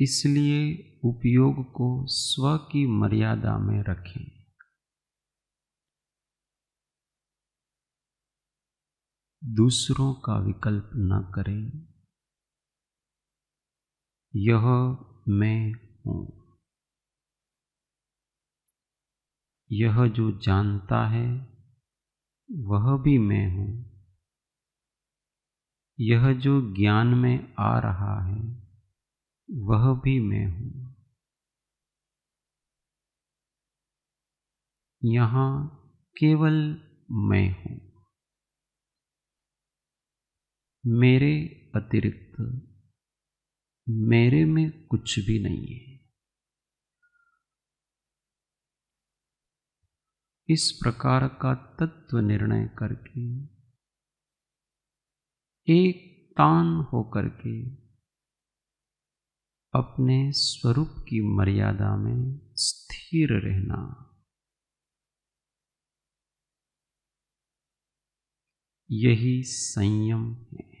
इसलिए उपयोग को स्व की मर्यादा में रखें। दूसरों का विकल्प न करें। यह मैं हूँ। यह जो जानता है वह भी मैं हूँ। यह जो ज्ञान में आ रहा है वह भी मैं हूँ। यहाँ केवल मैं हूँ। मेरे अतिरिक्त मेरे में कुछ भी नहीं है। इस प्रकार का तत्व निर्णय करके एक तान होकर के अपने स्वरूप की मर्यादा में स्थिर रहना, यही संयम है।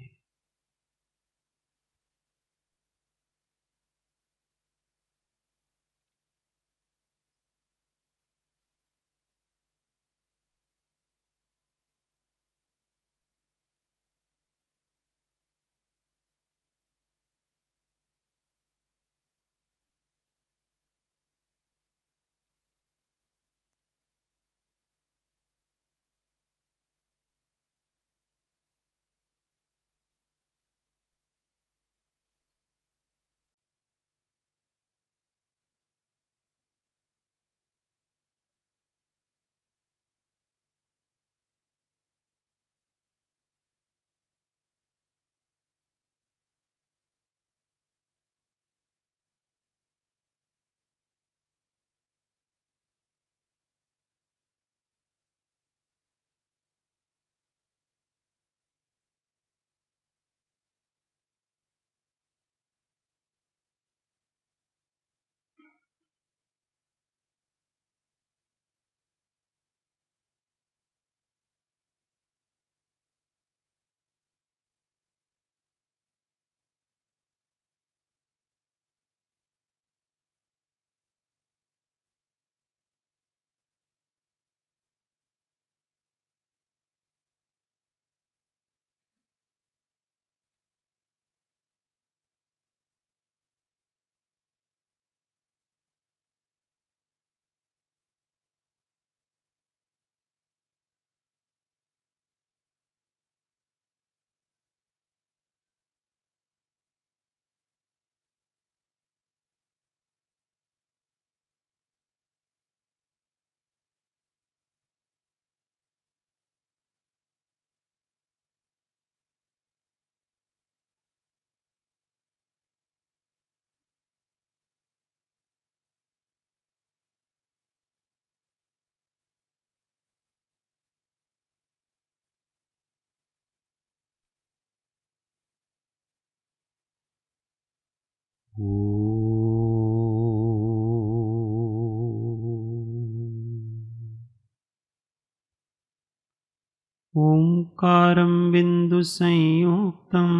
ओंकारं बिन्दुसंयुक्तं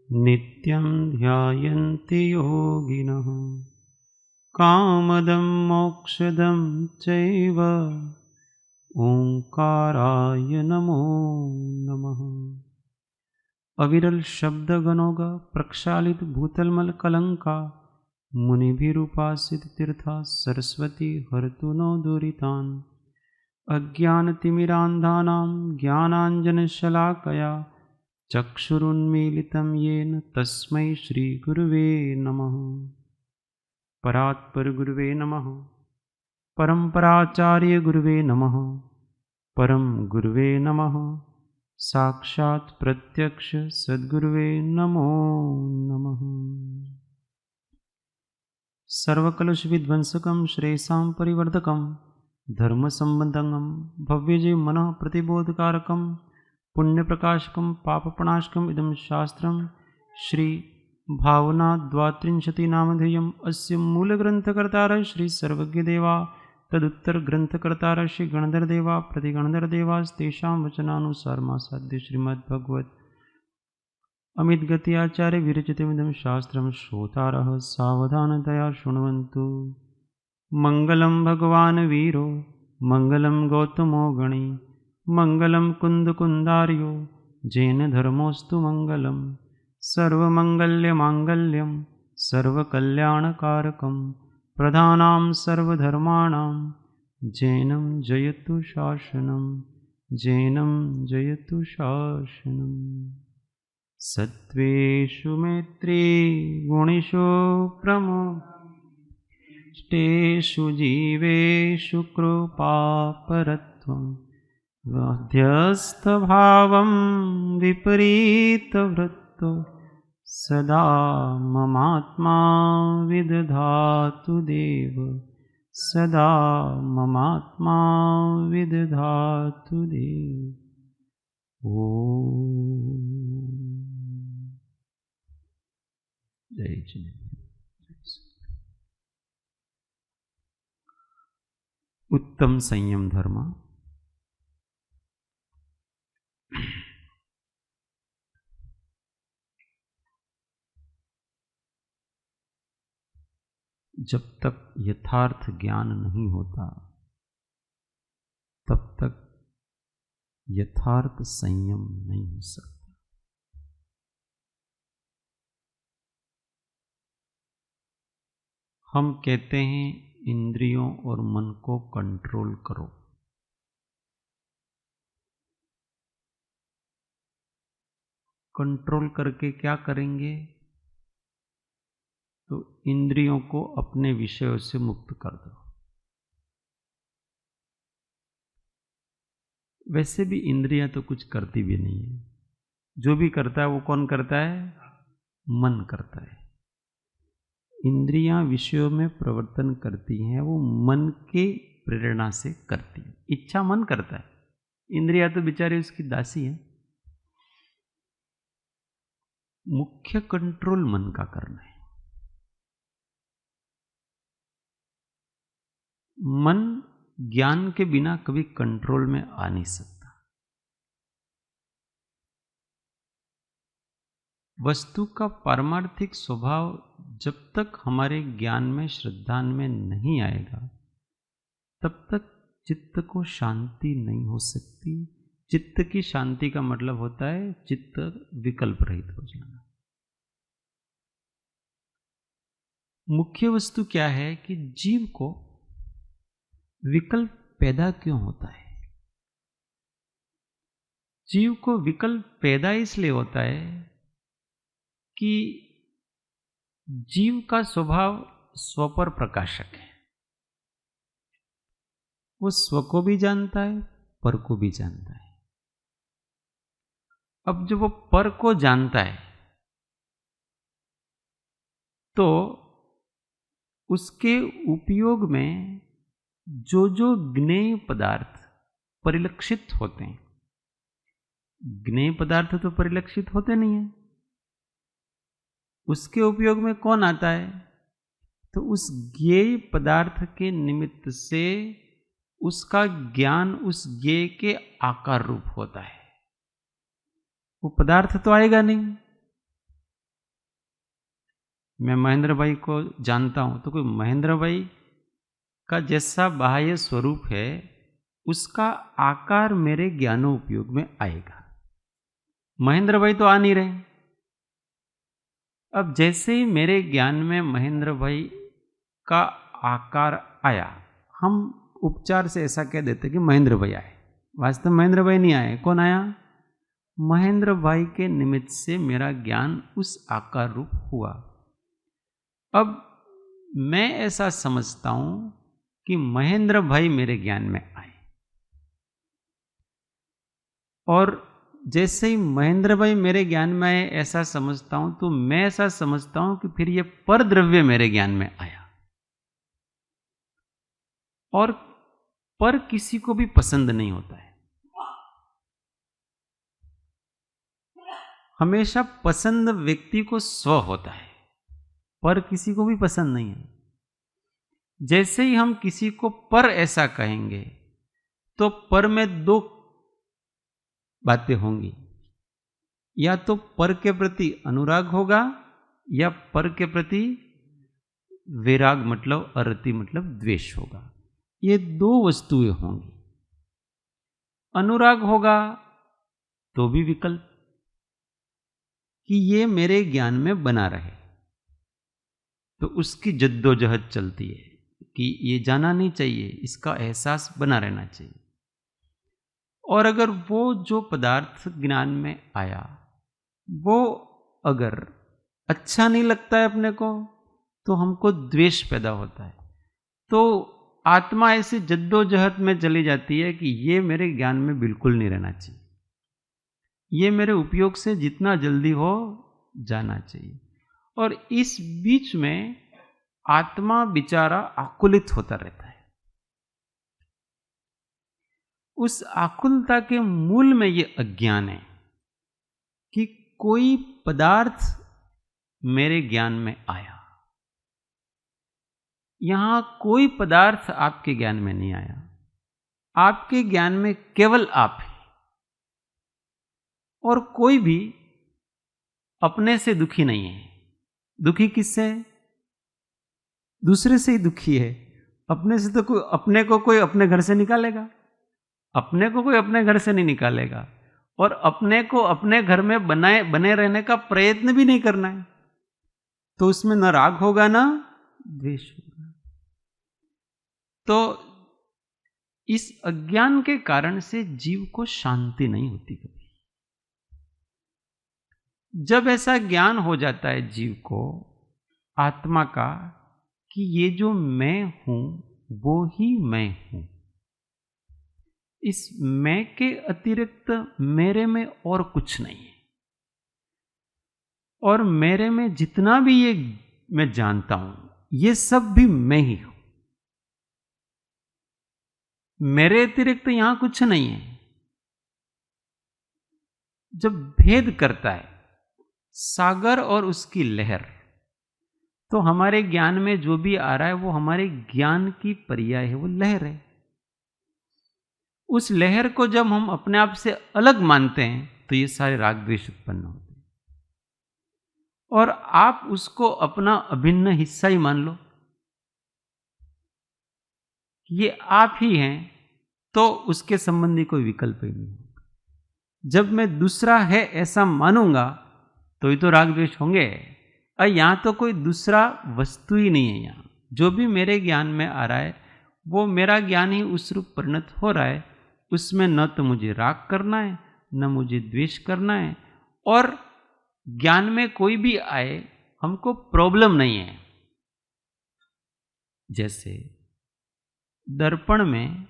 नित्यं ध्यायन्ति योगिनः कामदं मोक्षदं चैव ओंकाराय नमो नमः। अविरल शब्द गणोगा प्रक्षालित भूतलमल कलंका मुनिभिरूपासित तीर्था सरस्वती हरतु नो दुरितान्। अज्ञानतिमिरान्धानां ज्ञानाञ्जनशलाकया चक्षुरुन्मीलितं येन तस्मै श्रीगुरुवे नमः। परात्परगुरुवे नमः। परम्पराचार्य गुरुवे नमः। परम गुरुवे नमः। साक्षात् प्रत्यक्ष सद्गुरुवे नमो नमः। सर्वकलुष विध्वंसकं श्रेयसां परिवर्धकं धर्मसम्बन्धं भव्यजय मनः प्रतिबोधकारकं पुण्यप्रकाशकं पापप्रणाशकम् इदं शास्त्रं श्री भावना द्वात्रिंशतिनामधेयम् अस्य मूलग्रन्थकर्तारः श्री सर्वज्ञदेवा तदुत्तरग्रन्थकर्तारः श्री गणधरदेवा प्रतिगणधरदेवास्तेषां वचनानुसारमासाद्य श्रीमद्भगवत् अमित गति आचार्य विरचितमिदं शास्त्रं श्रोतारः सावधानतया शृण्वन्तु। मंगलम भगवान वीरो मंगलम गौतमो गणी मंगलम कुंदकुंदार्यो जैन धर्मोस्तु मंगलम। सर्वमंगल्य मांगल्यम सर्वकल्याणकारकम प्रधानां सर्वधर्माणां जैनं जयतु शासनम जैनं जयतु शासनम। सत्त्वेषु मैत्री गुणेषु प्रमो तेषु जीवेषु कृपापरत्वं मध्यस्थभावं विपरीतवृत्तो सदा ममात्मा विदधातु देव सदा ममात्मा विदधातु देव। ओम जय जिनेन्द्र। उत्तम संयम धर्म। जब तक यथार्थ ज्ञान नहीं होता तब तक यथार्थ संयम नहीं हो सकता। हम कहते हैं इंद्रियों और मन को कंट्रोल करो। कंट्रोल करके क्या करेंगे? तो इंद्रियों को अपने विषयों से मुक्त कर दो। वैसे भी इंद्रियां तो कुछ करती भी नहीं है। जो भी करता है वो कौन करता है? मन करता है। इंद्रियां विषयों में प्रवर्तन करती हैं, वो मन के प्रेरणा से करती है। इच्छा मन करता है, इंद्रियां तो बेचारी उसकी दासी है। मुख्य कंट्रोल मन का करना है। मन ज्ञान के बिना कभी कंट्रोल में आ नहीं सकता। वस्तु का पारमार्थिक स्वभाव जब तक हमारे ज्ञान में श्रद्धा में नहीं आएगा तब तक चित्त को शांति नहीं हो सकती। चित्त की शांति का मतलब होता है चित्त विकल्प रहित हो जाना। मुख्य वस्तु क्या है कि जीव को विकल्प पैदा क्यों होता है? जीव को विकल्प पैदा इसलिए होता है कि जीव का स्वभाव स्व पर प्रकाशक है। वो स्व को भी जानता है, पर को भी जानता है। अब जब वो पर को जानता है तो उसके उपयोग में जो जो ज्ञेय पदार्थ परिलक्षित होते हैं, ज्ञेय पदार्थ तो परिलक्षित होते नहीं है, उसके उपयोग में कौन आता है? तो उस ज्ञेय पदार्थ के निमित्त से उसका ज्ञान उस ज्ञेय के आकार रूप होता है। वो पदार्थ तो आएगा नहीं। मैं महेंद्र भाई को जानता हूं तो कोई महेंद्र भाई का जैसा बाह्य स्वरूप है उसका आकार मेरे ज्ञानोपयोग में आएगा। महेंद्र भाई तो आ नहीं रहे। अब जैसे ही मेरे ज्ञान में महेंद्र भाई का आकार आया, हम उपचार से ऐसा कह देते कि महेंद्र भाई आए। वास्तव में महेंद्र भाई नहीं आए। कौन आया? महेंद्र भाई के निमित्त से मेरा ज्ञान उस आकार रूप हुआ। अब मैं ऐसा समझता हूं कि महेंद्र भाई मेरे ज्ञान में आए, और जैसे ही महेंद्र भाई मेरे ज्ञान में आए ऐसा समझता हूं तो मैं ऐसा समझता हूं कि फिर ये पर द्रव्य मेरे ज्ञान में आया। और पर किसी को भी पसंद नहीं होता है। हमेशा पसंद व्यक्ति को स्व होता है, पर किसी को भी पसंद नहीं है। जैसे ही हम किसी को पर ऐसा कहेंगे तो पर में दो बातें होंगी। या तो पर के प्रति अनुराग होगा या पर के प्रति वैराग मतलब अरति मतलब द्वेष होगा। ये दो वस्तुएं होंगी। अनुराग होगा तो भी विकल्प कि ये मेरे ज्ञान में बना रहे, तो उसकी जद्दोजहद चलती है कि ये जाना नहीं चाहिए, इसका एहसास बना रहना चाहिए। और अगर वो जो पदार्थ ज्ञान में आया वो अगर अच्छा नहीं लगता है अपने को, तो हमको द्वेष पैदा होता है। तो आत्मा ऐसी जद्दोजहद में चली जाती है कि ये मेरे ज्ञान में बिल्कुल नहीं रहना चाहिए, ये मेरे उपयोग से जितना जल्दी हो जाना चाहिए। और इस बीच में आत्मा बेचारा आकुलित होता रहता है। उस आकुलता के मूल में ये अज्ञान है कि कोई पदार्थ मेरे ज्ञान में आया। यहां कोई पदार्थ आपके ज्ञान में नहीं आया, आपके ज्ञान में केवल आप है। और कोई भी अपने से दुखी नहीं है। दुखी किससे है? दूसरे से ही दुखी है। अपने से तो कोई अपने को कोई अपने घर से निकालेगा, अपने को कोई अपने घर से नहीं निकालेगा। और अपने को अपने घर में बने रहने का प्रयत्न भी नहीं करना है, तो उसमें न राग होगा ना द्वेष होगा। तो इस अज्ञान के कारण से जीव को शांति नहीं होती कभी। जब ऐसा ज्ञान हो जाता है जीव को आत्मा का कि ये जो मैं हूं वो ही मैं हूं, इस मैं के अतिरिक्त मेरे में और कुछ नहीं है, और मेरे में जितना भी ये मैं जानता हूं ये सब भी मैं ही हूं, मेरे अतिरिक्त यहां कुछ नहीं है। जब भेद करता है सागर और उसकी लहर, तो हमारे ज्ञान में जो भी आ रहा है वो हमारे ज्ञान की पर्याय है, वो लहर है। उस लहर को जब हम अपने आप से अलग मानते हैं तो ये सारे राग द्वेष उत्पन्न होते हैं। और आप उसको अपना अभिन्न हिस्सा ही मान लो, ये आप ही हैं, तो उसके संबंधी कोई विकल्प ही नहीं। जब मैं दूसरा है ऐसा मानूंगा तो ये तो राग द्वेष होंगे। और यहां तो कोई दूसरा वस्तु ही नहीं है। यहां जो भी मेरे ज्ञान में आ रहा है वो मेरा ज्ञान ही उस रूप परिणत हो रहा है। उसमें न तो मुझे राग करना है न मुझे द्वेष करना है। और ज्ञान में कोई भी आए हमको प्रॉब्लम नहीं है। जैसे दर्पण में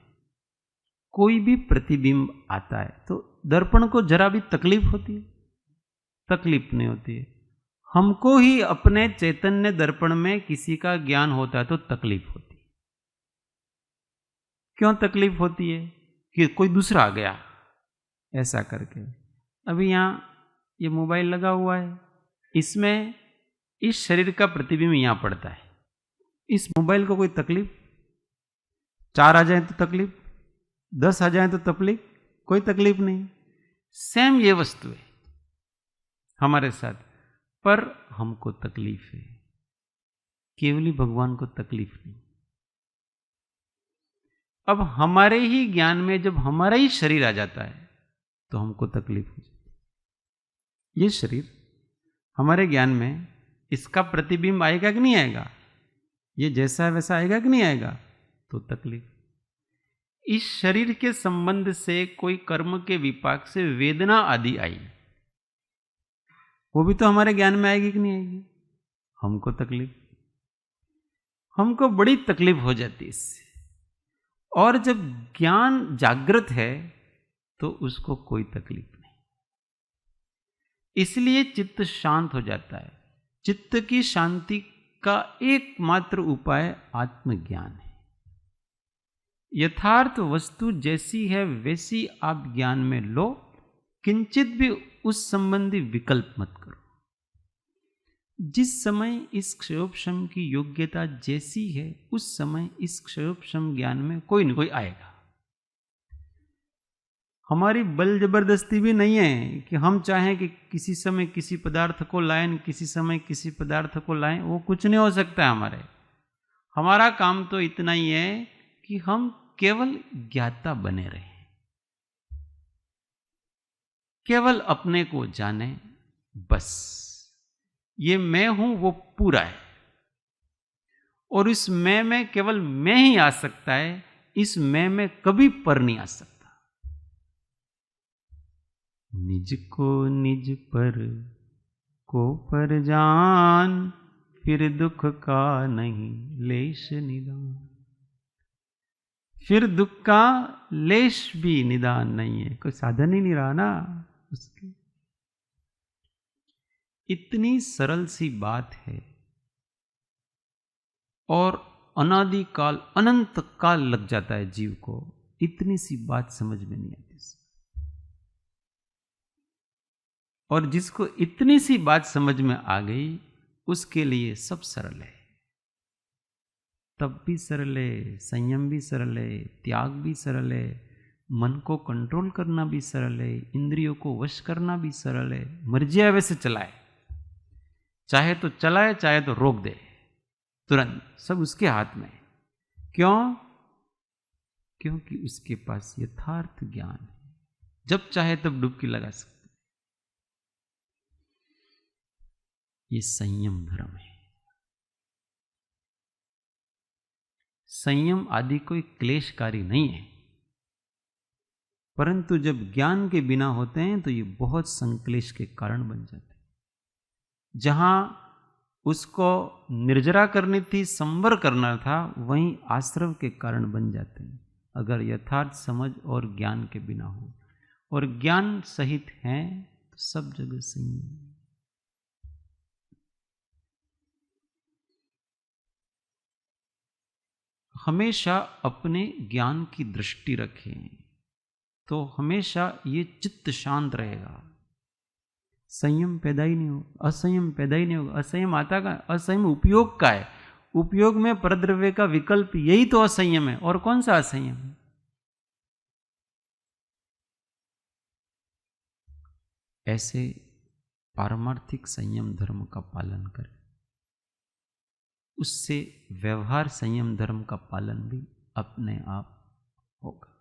कोई भी प्रतिबिंब आता है तो दर्पण को जरा भी तकलीफ होती है? तकलीफ नहीं होती है। हमको ही अपने चैतन्य दर्पण में किसी का ज्ञान होता है तो तकलीफ होती है। क्यों तकलीफ होती है? कि कोई दूसरा आ गया ऐसा करके। अभी यहां ये मोबाइल लगा हुआ है, इसमें इस शरीर का प्रतिबिंब यहां पड़ता है। इस मोबाइल को कोई तकलीफ? 4 आ जाए तो तकलीफ, 10 आ जाए तो तकलीफ, कोई तकलीफ नहीं। सेम ये वस्तु है हमारे साथ, पर हमको तकलीफ है। केवली भगवान को तकलीफ नहीं। अब हमारे ही ज्ञान में जब हमारा ही शरीर आ जाता है तो हमको तकलीफ हो जाती है। ये शरीर हमारे ज्ञान में, इसका प्रतिबिंब आएगा कि नहीं आएगा? ये जैसा है वैसा आएगा कि नहीं आएगा? तो तकलीफ। इस शरीर के संबंध से कोई कर्म के विपाक से वेदना आदि आई, वो भी तो हमारे ज्ञान में आएगी कि नहीं आएगी? हमको तकलीफ, हमको बड़ी तकलीफ हो जाती है इससे। और जब ज्ञान जागृत है तो उसको कोई तकलीफ नहीं। इसलिए चित्त शांत हो जाता है। चित्त की शांति का एकमात्र उपाय आत्मज्ञान है। यथार्थ वस्तु जैसी है वैसी आप ज्ञान में लो, किंचित भी उस संबंधी विकल्प मत करो। जिस समय इस क्षयोपशम की योग्यता जैसी है उस समय इस क्षयोपशम ज्ञान में कोई न कोई आएगा। हमारी बल जबरदस्ती भी नहीं है कि हम चाहें कि किसी समय किसी पदार्थ को लाएं, किसी समय किसी पदार्थ को लाएं, वो कुछ नहीं हो सकता है हमारे। हमारा काम तो इतना ही है कि हम केवल ज्ञाता बने रहें, केवल अपने को जाने, बस। ये मैं हूं वो पूरा है, और इस मैं में केवल मैं ही आ सकता है, इस मैं में कभी पर नहीं आ सकता। निज को निज पर को पर जान, फिर दुख का नहीं लेश निदान। फिर दुख का लेश भी निदान नहीं है, कोई साधन ही नहीं रहा ना उसकी। इतनी सरल सी बात है, और अनादिकाल अनंत काल लग जाता है जीव को, इतनी सी बात समझ में नहीं आती। और जिसको इतनी सी बात समझ में आ गई, उसके लिए सब सरल है। तप भी सरल है, संयम भी सरल है, त्याग भी सरल है, मन को कंट्रोल करना भी सरल है, इंद्रियों को वश करना भी सरल है। मर्जी है वैसे चलाए, चाहे तो चलाए, चाहे तो रोक दे, तुरंत सब उसके हाथ में। क्यों? क्योंकि उसके पास यथार्थ ज्ञान है, जब चाहे तब डुबकी लगा सकते। ये संयम धर्म है। संयम आदि कोई क्लेशकारी नहीं है, परंतु जब ज्ञान के बिना होते हैं तो ये बहुत संक्लेश के कारण बन जाते हैं। जहां उसको निर्जरा करनी थी, संवर करना था, वहीं आश्रव के कारण बन जाते हैं, अगर यथार्थ समझ और ज्ञान के बिना हो। और ज्ञान सहित है तो सब जगह संयम। हमेशा अपने ज्ञान की दृष्टि रखें तो हमेशा ये चित्त शांत रहेगा, संयम पैदा ही नहीं होगा, असंयम पैदा ही नहीं होगा। असंयम आता का, असंयम उपयोग का है। उपयोग में परद्रव्य का विकल्प, यही तो असंयम है। और कौन सा असंयम है? ऐसे पारमार्थिक संयम धर्म का पालन करें, उससे व्यवहार संयम धर्म का पालन भी अपने आप होगा।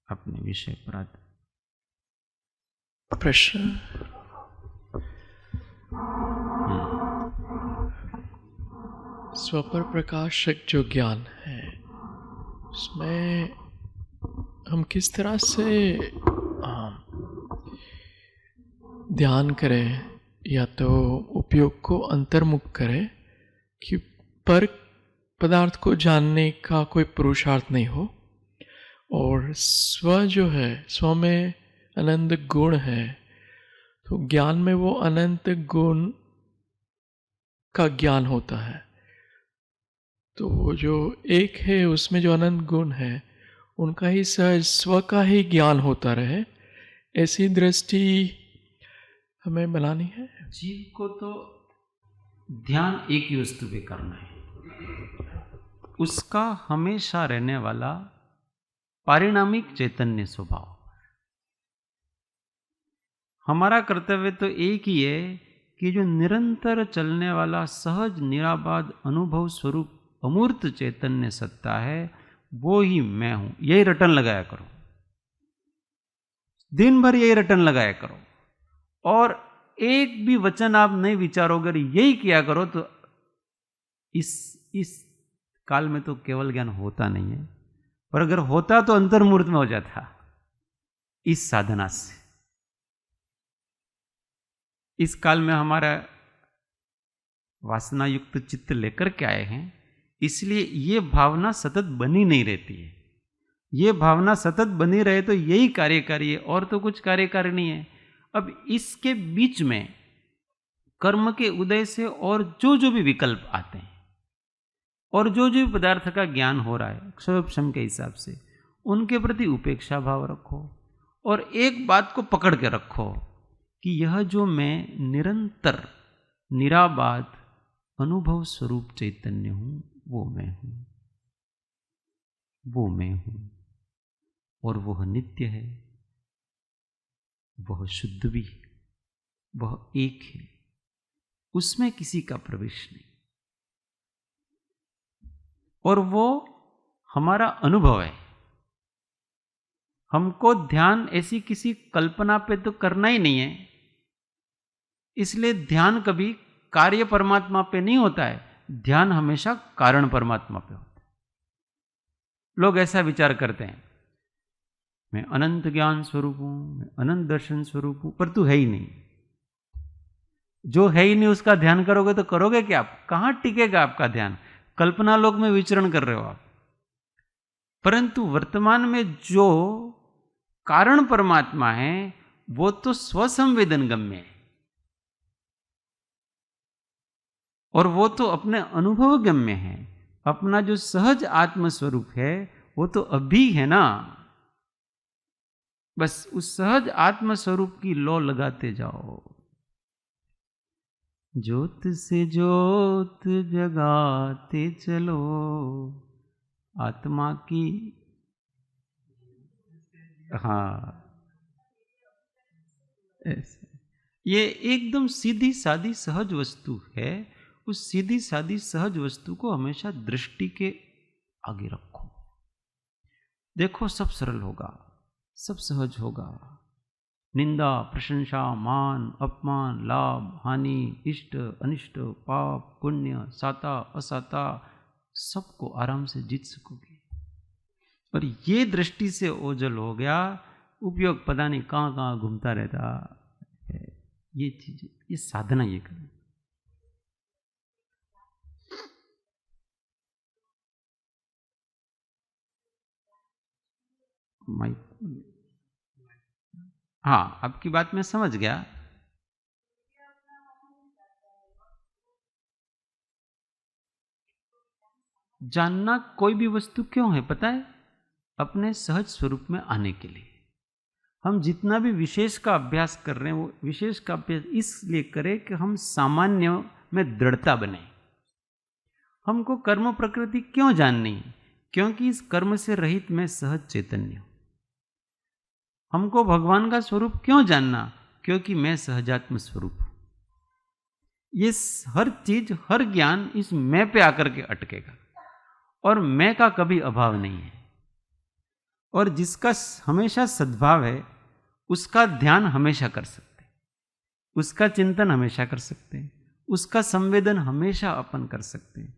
अपने विषय पर आते। प्रश्न। स्वपर प्रकाशक जो ज्ञान है, उसमें हम किस तरह से ध्यान करें, या तो उपयोग को अंतर्मुख करें कि पर पदार्थ को जानने का कोई पुरुषार्थ नहीं हो, और स्व जो है, स्व में अनंत गुण है, तो ज्ञान में वो अनंत गुण का ज्ञान होता है। तो वो जो एक है, उसमें जो अनंत गुण है, उनका ही सहज स्व का ही ज्ञान होता रहे, ऐसी दृष्टि हमें बनानी है। जीव को तो ध्यान एक ही वस्तु पे करना है, उसका हमेशा रहने वाला पारिणामिक चैतन्य स्वभाव। हमारा कर्तव्य तो एक ही है कि जो निरंतर चलने वाला सहज निराबाद अनुभव स्वरूप अमूर्त चैतन्य सत्ता है, वो ही मैं हूं। यही रटन लगाया करो, दिन भर यही रटन लगाया करो, और एक भी वचन आप नहीं विचारोगे, यही किया करो, तो इस काल में तो केवल ज्ञान होता नहीं है, पर अगर होता तो अंतर्मूर्त में हो जाता। इस साधना से इस काल में हमारा वासना युक्त चित्त लेकर के आए हैं, इसलिए ये भावना सतत बनी नहीं रहती है। ये भावना सतत बनी रहे तो यही कार्यकारी है, और तो कुछ कार्यकारी नहीं है। अब इसके बीच में कर्म के उदय से और जो जो भी विकल्प आते हैं, और जो जो भी पदार्थ का ज्ञान हो रहा है क्षम के हिसाब से, उनके प्रति उपेक्षा भाव रखो, और एक बात को पकड़ के रखो कि यह जो मैं निरंतर निराबाद अनुभव स्वरूप चैतन्य हूं, वो मैं हूं, वो मैं हूं। और वह नित्य है, वह शुद्ध भी है, वह एक है, उसमें किसी का प्रवेश नहीं। और वो हमारा अनुभव है। हमको ध्यान ऐसी किसी कल्पना पे तो करना ही नहीं है, इसलिए ध्यान कभी कार्य परमात्मा पे नहीं होता है, ध्यान हमेशा कारण परमात्मा पे होता है। लोग ऐसा विचार करते हैं, मैं अनंत ज्ञान स्वरूप हूं, मैं अनंत दर्शन स्वरूप हूं, पर तू है ही नहीं। जो है ही नहीं उसका ध्यान करोगे तो करोगे क्या? आप कहां टिकेगा आपका ध्यान? कल्पना लोक में विचरण कर रहे हो आप। परंतु वर्तमान में जो कारण परमात्मा है वो तो स्वसंवेदन गम्य है, और वो तो अपने अनुभव गम्य है। अपना जो सहज आत्म स्वरूप है वो तो अभी है ना। बस उस सहज आत्म स्वरूप की लौ लगाते जाओ। ज्योत से ज्योत जगाते चलो, आत्मा की। हाँ, ऐसा ये एकदम सीधी सादी सहज वस्तु है। उस सीधी सादी सहज वस्तु को हमेशा दृष्टि के आगे रखो। देखो सब सरल होगा, सब सहज होगा। निंदा, प्रशंसा, मान, अपमान, लाभ, हानि, इष्ट, अनिष्ट, पाप, पुण्य, साता, असाता, सबको आराम से जीत सकोगे। और ये दृष्टि से ओझल हो गया, उपयोग पता नहीं कहां कहां घूमता रहता है। ये चीज, ये साधना ये करना। हाँ, आपकी बात मैं समझ गया। जानना कोई भी वस्तु क्यों है पता है? अपने सहज स्वरूप में आने के लिए। हम जितना भी विशेष का अभ्यास कर रहे हैं वो विशेष का अभ्यास इसलिए करें कि हम सामान्य में दृढ़ता बने। हमको कर्म प्रकृति क्यों जाननी? क्योंकि इस कर्म से रहित में सहज चैतन्य हूं। हमको भगवान का स्वरूप क्यों जानना? क्योंकि मैं सहजात्म स्वरूप हूं। ये हर चीज, हर ज्ञान इस मैं पे आकर के अटकेगा, और मैं का कभी अभाव नहीं है। और जिसका हमेशा सद्भाव है उसका ध्यान हमेशा कर सकते हैं, उसका चिंतन हमेशा कर सकते हैं, उसका संवेदन हमेशा अपन कर सकते हैं।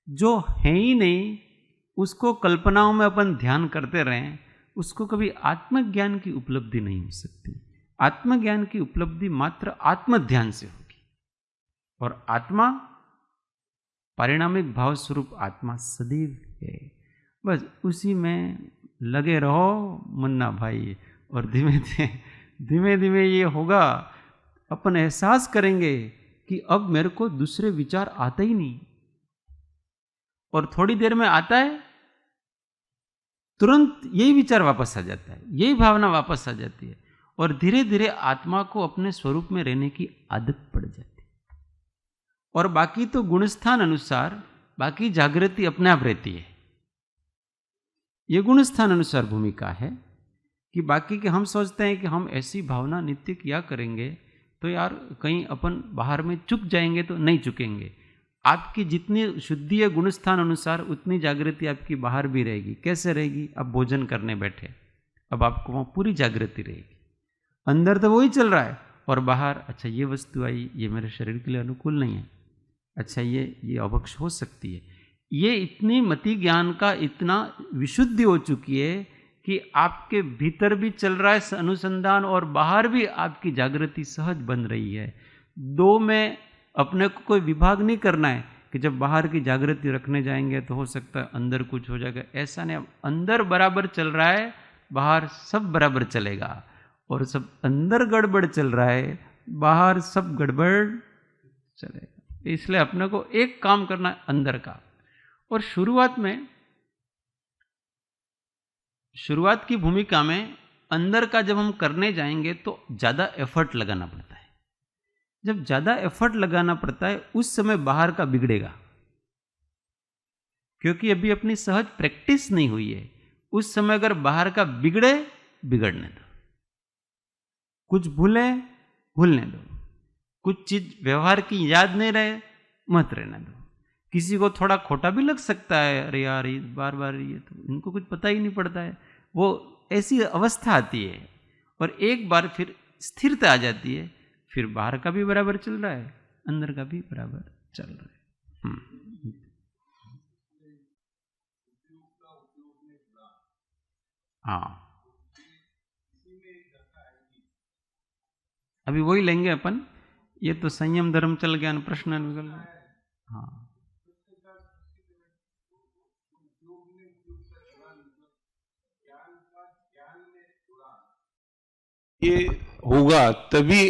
जो है ही नहीं उसको कल्पनाओं में अपन ध्यान करते रहें, उसको कभी आत्मज्ञान की उपलब्धि नहीं हो सकती। आत्मज्ञान की उपलब्धि मात्र आत्मध्यान से होगी। और आत्मा, पारिणामिक भाव स्वरूप आत्मा सदैव है। बस उसी में लगे रहो मुन्ना भाई, और धीमे धीमे ये होगा। अपन एहसास करेंगे कि अब मेरे को दूसरे विचार आते ही नहीं, और थोड़ी देर में आता है, तुरंत यही विचार वापस आ जाता है, यही भावना वापस आ जाती है, और धीरे धीरे आत्मा को अपने स्वरूप में रहने की आदत पड़ जाती है। और बाकी तो गुणस्थान अनुसार बाकी जागृति अपने आप रहती है। ये गुणस्थान अनुसार भूमिका है कि बाकी के हम सोचते हैं कि हम ऐसी भावना नित्य किया करेंगे तो यार कहीं अपन बाहर में चुक जाएंगे, तो नहीं चुकेंगे। आपकी जितनी शुद्धि है गुणस्थान अनुसार उतनी जागृति आपकी बाहर भी रहेगी। कैसे रहेगी? अब भोजन करने बैठे, अब आपको वहाँ पूरी जागृति रहेगी। अंदर तो वही चल रहा है, और बाहर अच्छा ये वस्तु आई, ये मेरे शरीर के लिए अनुकूल नहीं है, अच्छा ये अवक्ष हो सकती है। ये इतनी मति ज्ञान का इतना विशुद्धि हो चुकी है कि आपके भीतर भी चल रहा है अनुसंधान, और बाहर भी आपकी जागृति सहज बन रही है। दो में अपने को कोई विभाग नहीं करना है कि जब बाहर की जागृति रखने जाएंगे तो हो सकता है अंदर कुछ हो जाएगा। ऐसा नहीं, अंदर बराबर चल रहा है, बाहर सब बराबर चलेगा। और सब अंदर गड़बड़ चल रहा है, बाहर सब गड़बड़ चलेगा। इसलिए अपने को एक काम करना है अंदर का। और शुरुआत की भूमिका में अंदर का जब हम करने जाएंगे तो ज़्यादा एफर्ट लगाना पड़ता है। जब ज़्यादा एफर्ट लगाना पड़ता है उस समय बाहर का बिगड़ेगा, क्योंकि अभी अपनी सहज प्रैक्टिस नहीं हुई है। उस समय अगर बाहर का बिगड़े, बिगड़ने दो, कुछ भूले, भूलने दो, कुछ चीज व्यवहार की याद नहीं रहे, मत रहने दो। किसी को थोड़ा खोटा भी लग सकता है, अरे यार ये बार बार ये तो इनको कुछ पता ही नहीं पड़ता है, वो ऐसी अवस्था आती है। और एक बार फिर स्थिरता आ जाती है, फिर बाहर का भी बराबर चल रहा है, अंदर का भी बराबर चल रहा है। हाँ, अभी वही लेंगे अपन। ये तो संयम धर्म चल गया, प्रश्न निकल गया। हाँ, ये होगा तभी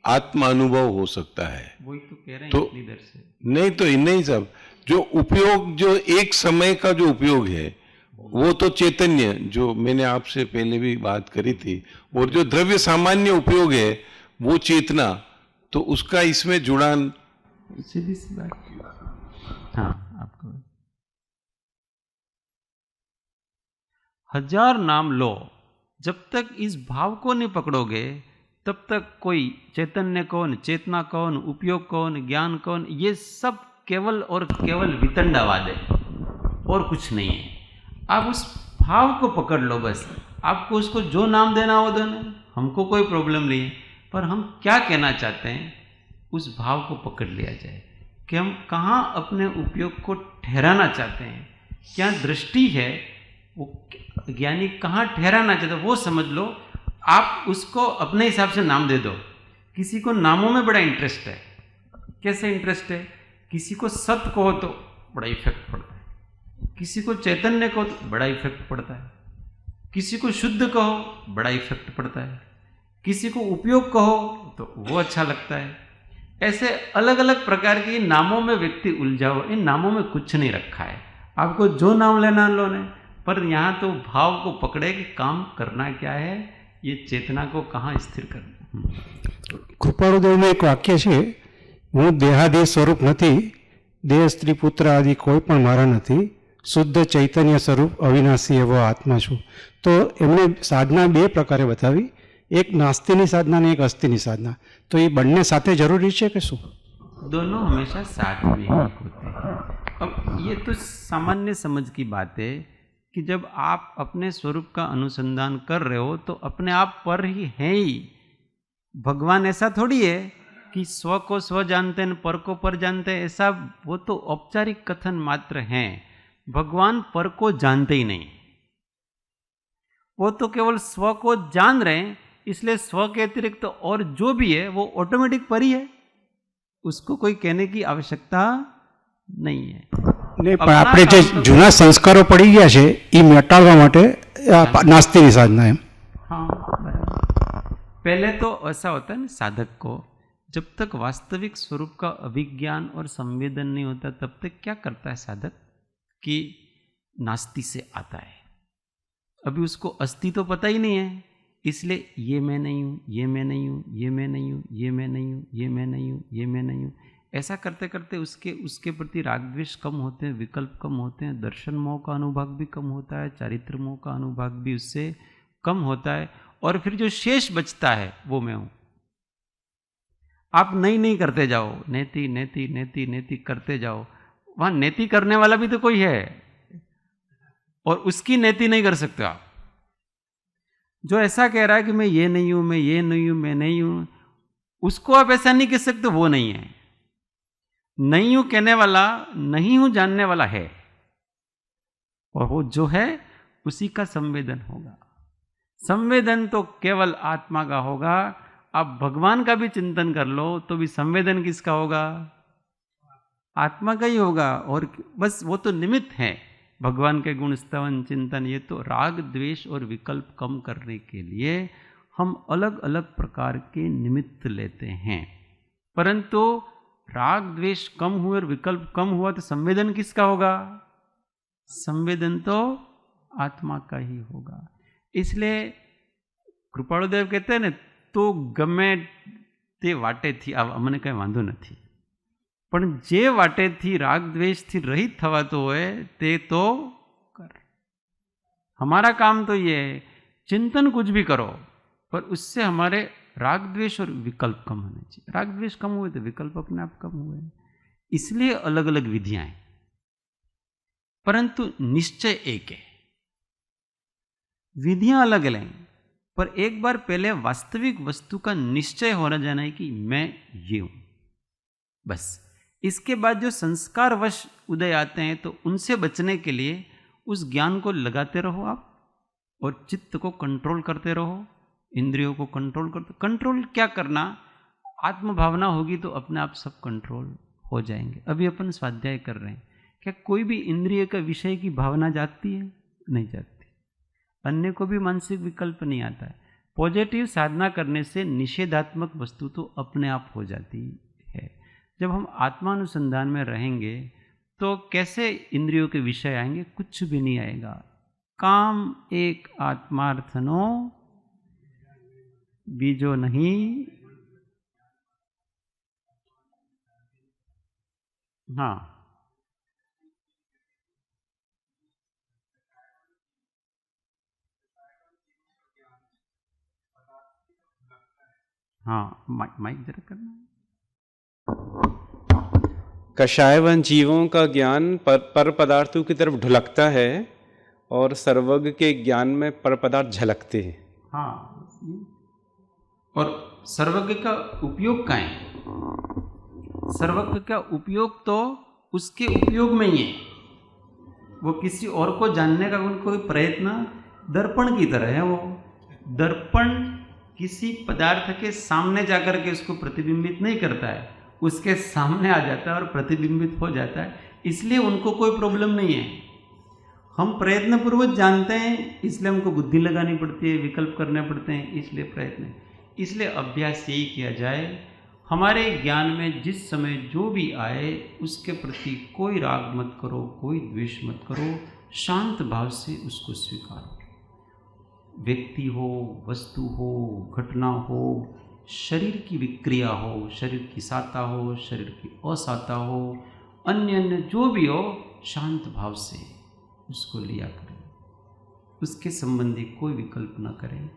आत्मा अनुभव हो सकता है। वही तो कह रहे हैं तो इधर से। नहीं तो नहीं सब जो उपयोग, जो एक समय का जो उपयोग है, वो तो चैतन्य, जो मैंने आपसे पहले भी बात करी थी, और जो द्रव्य सामान्य उपयोग है वो चेतना, तो उसका इसमें जुड़ान सीधी सी बात। हाँ, आपको 1000 नाम लो, जब तक इस भाव को नहीं पकड़ोगे तब तक कोई चैतन्य कौन, चेतना कौन, उपयोग कौन, ज्ञान कौन, ये सब केवल और केवल वितंडावाद है और कुछ नहीं है। आप उस भाव को पकड़ लो बस। आपको उसको जो नाम देना हो देना, हमको कोई प्रॉब्लम नहीं है, पर हम क्या कहना चाहते हैं उस भाव को पकड़ लिया जाए कि हम कहाँ अपने उपयोग को ठहराना चाहते हैं, क्या दृष्टि है, वो ज्ञानी कहाँ ठहराना चाहते हैं वो समझ लो। आप उसको अपने हिसाब से नाम दे दो। किसी को नामों में बड़ा इंटरेस्ट है, कैसे इंटरेस्ट है, किसी को सत्य कहो तो बड़ा इफेक्ट पड़ता है, किसी को चैतन्य कहो तो बड़ा इफेक्ट पड़ता है, किसी को शुद्ध कहो बड़ा इफेक्ट पड़ता है, किसी को उपयोग कहो तो वो अच्छा लगता है। ऐसे अलग अलग प्रकार के नामों में व्यक्ति उलझा हो। इन नामों में कुछ नहीं रखा है, आपको जो नाम लेना लो ने, पर यहाँ तो भाव को पकड़े कि काम करना क्या है, ये चेतना को कहाँ स्थिर करना। કૃપાળુદેવનું એક વાક્ય છે, હું દેહાદેહ સ્વરૂપ નથી, દેહ સ્ત્રી પુત્ર આદિ કોઈ પણ મારા નથી, શુદ્ધ ચૈતન્ય સ્વરૂપ અવિનાશી એવો આત્મા છું. તો એમણે સાધના બે પ્રકારે બતાવી, એક નાસ્તિની સાધના અને એક અસ્તિની સાધના. તો એ બંને સાથે જરૂરી છે કે શું? दोनों हमेशा साथ में ही होते हैं। अब ये तो सामान्य समझ की बात है कि जब आप अपने स्वरूप का अनुसंधान कर रहे हो तो अपने आप पर ही है ही। भगवान ऐसा थोड़ी है कि स्व को स्व जानते हैं, पर को पर जानते हैं, ऐसा वो तो औपचारिक कथन मात्र हैं। भगवान पर को जानते ही नहीं, वो तो केवल स्व को जान रहे हैं, इसलिए स्व के अतिरिक्त तो और जो भी है वो ऑटोमेटिक पर ही है, उसको कोई कहने की आवश्यकता नहीं है। ને પણ આપણે જે જૂના સંસ્કારો પડી ગયા છે એ મટાડવા માટે નાસ્તિની સાધના એમ. हाँ बराबर। पहले तो ऐसा होता है ना, साधक को जब तक वास्तविक स्वरूप का अभिज्ञान और संवेदन नहीं होता तब तक क्या करता है साधक कि नास्ति से आता है। अभी उसको अस्थि तो पता ही नहीं है, इसलिए ये मैं नहीं हूँ, ये मैं नहीं हूँ, ये मैं नहीं हूँ, ये मैं नहीं हूँ, ये मैं नहीं हूँ, ये मैं नहीं हूँ, ऐसा करते करते उसके प्रति राग द्वेष कम होते हैं, विकल्प कम होते हैं, दर्शन मोह का अनुभाग भी कम होता है, चारित्र मोह का अनुभाग भी उससे कम होता है, और फिर जो शेष बचता है वो मैं हूँ। आप नहीं करते जाओ, नेति नेति नेति नेति करते जाओ, वहां नेति करने वाला भी तो कोई है और उसकी नेति नहीं कर सकते आप। जो ऐसा कह रहा है कि मैं ये नहीं हूं, मैं ये नहीं हूं, मैं नहीं हूं, उसको आप ऐसा नहीं कह सकते, वो नहीं है। नहीं हूं कहने वाला नहीं हूं जानने वाला है, और वो जो है उसी का संवेदन होगा। संवेदन तो केवल आत्मा का होगा। आप भगवान का भी चिंतन कर लो तो भी संवेदन किसका होगा? आत्मा का ही होगा। और बस वो तो निमित्त है, भगवान के गुण स्तवन चिंतन, ये तो राग द्वेष और विकल्प कम करने के लिए हम अलग अलग प्रकार के निमित्त लेते हैं। परंतु राग द्वेष कम हुए और विकल्प कम हुआ तो संवेदन किसका होगा? संवेदन तो आत्मा का ही होगा। इसलिए કૃપાળુદેવ कहते हैं ने, तो गमे ते वाटेथी अमने कई वांधो नहीं, पण जे वाटेथी राग द्वेषथी रहित थवातो होय ते तो कर। हमारा काम तो ये है, चिंतन कुछ भी करो पर उससे हमारे राग द्वेष और विकल्प कम होने चाहिए। राग द्वेष कम हुए तो विकल्प अपने आप कम हुए, इसलिए अलग अलग विधियां हैं, परंतु निश्चय एक है। विधियां अलग अलग हैं, पर एक बार पहले वास्तविक वस्तु का निश्चय होना जाना है कि मैं ये हूं, बस। इसके बाद जो संस्कार वश उदय आते हैं तो उनसे बचने के लिए उस ज्ञान को लगाते रहो आप, और चित्त को कंट्रोल करते रहो, इंद्रियों को कंट्रोल करते। कंट्रोल क्या करना, आत्मभावना होगी तो अपने आप सब कंट्रोल हो जाएंगे। अभी अपन स्वाध्याय कर रहे हैं, क्या कोई भी इंद्रिय का विषय की भावना जाती है? नहीं जाती। अन्य को भी मानसिक विकल्प नहीं आता है। पॉजिटिव साधना करने से निषेधात्मक वस्तु तो अपने आप हो जाती है। जब हम आत्मानुसंधान में रहेंगे तो कैसे इंद्रियों के विषय आएंगे? कुछ भी नहीं आएगा। काम एक आत्मार्थनो बीजो नहीं। हाँ, हाँ, माइक जरा करना। कषायवन जीवों का ज्ञान पर पदार्थों की तरफ ढुलकता है और सर्वज्ञ के ज्ञान में पर पदार्थ झलकते हैं। हाँ, और सर्वज्ञ का उपयोग क्या है? सर्वज्ञ का उपयोग तो उसके उपयोग में ही है। वो किसी और को जानने का उनको प्रयत्न दर्पण की तरह है। वो दर्पण किसी पदार्थ के सामने जाकर के उसको प्रतिबिंबित नहीं करता है, उसके सामने आ जाता है और प्रतिबिंबित हो जाता है, इसलिए उनको कोई प्रॉब्लम नहीं है। हम प्रयत्नपूर्वक जानते हैं, इसलिए हमको बुद्धि लगानी पड़ती है, विकल्प करने पड़ते हैं, इसलिए प्रयत्न। इसलिए अभ्यास यही किया जाए, हमारे ज्ञान में जिस समय जो भी आए उसके प्रति कोई राग मत करो, कोई द्वेष मत करो, शांत भाव से उसको स्वीकारो। व्यक्ति हो, वस्तु हो, घटना हो, शरीर की विक्रिया हो, शरीर की साता हो, शरीर की असाता हो, अन्य जो भी हो, शांत भाव से उसको लिया करें, उसके संबंधी कोई विकल्प न करें।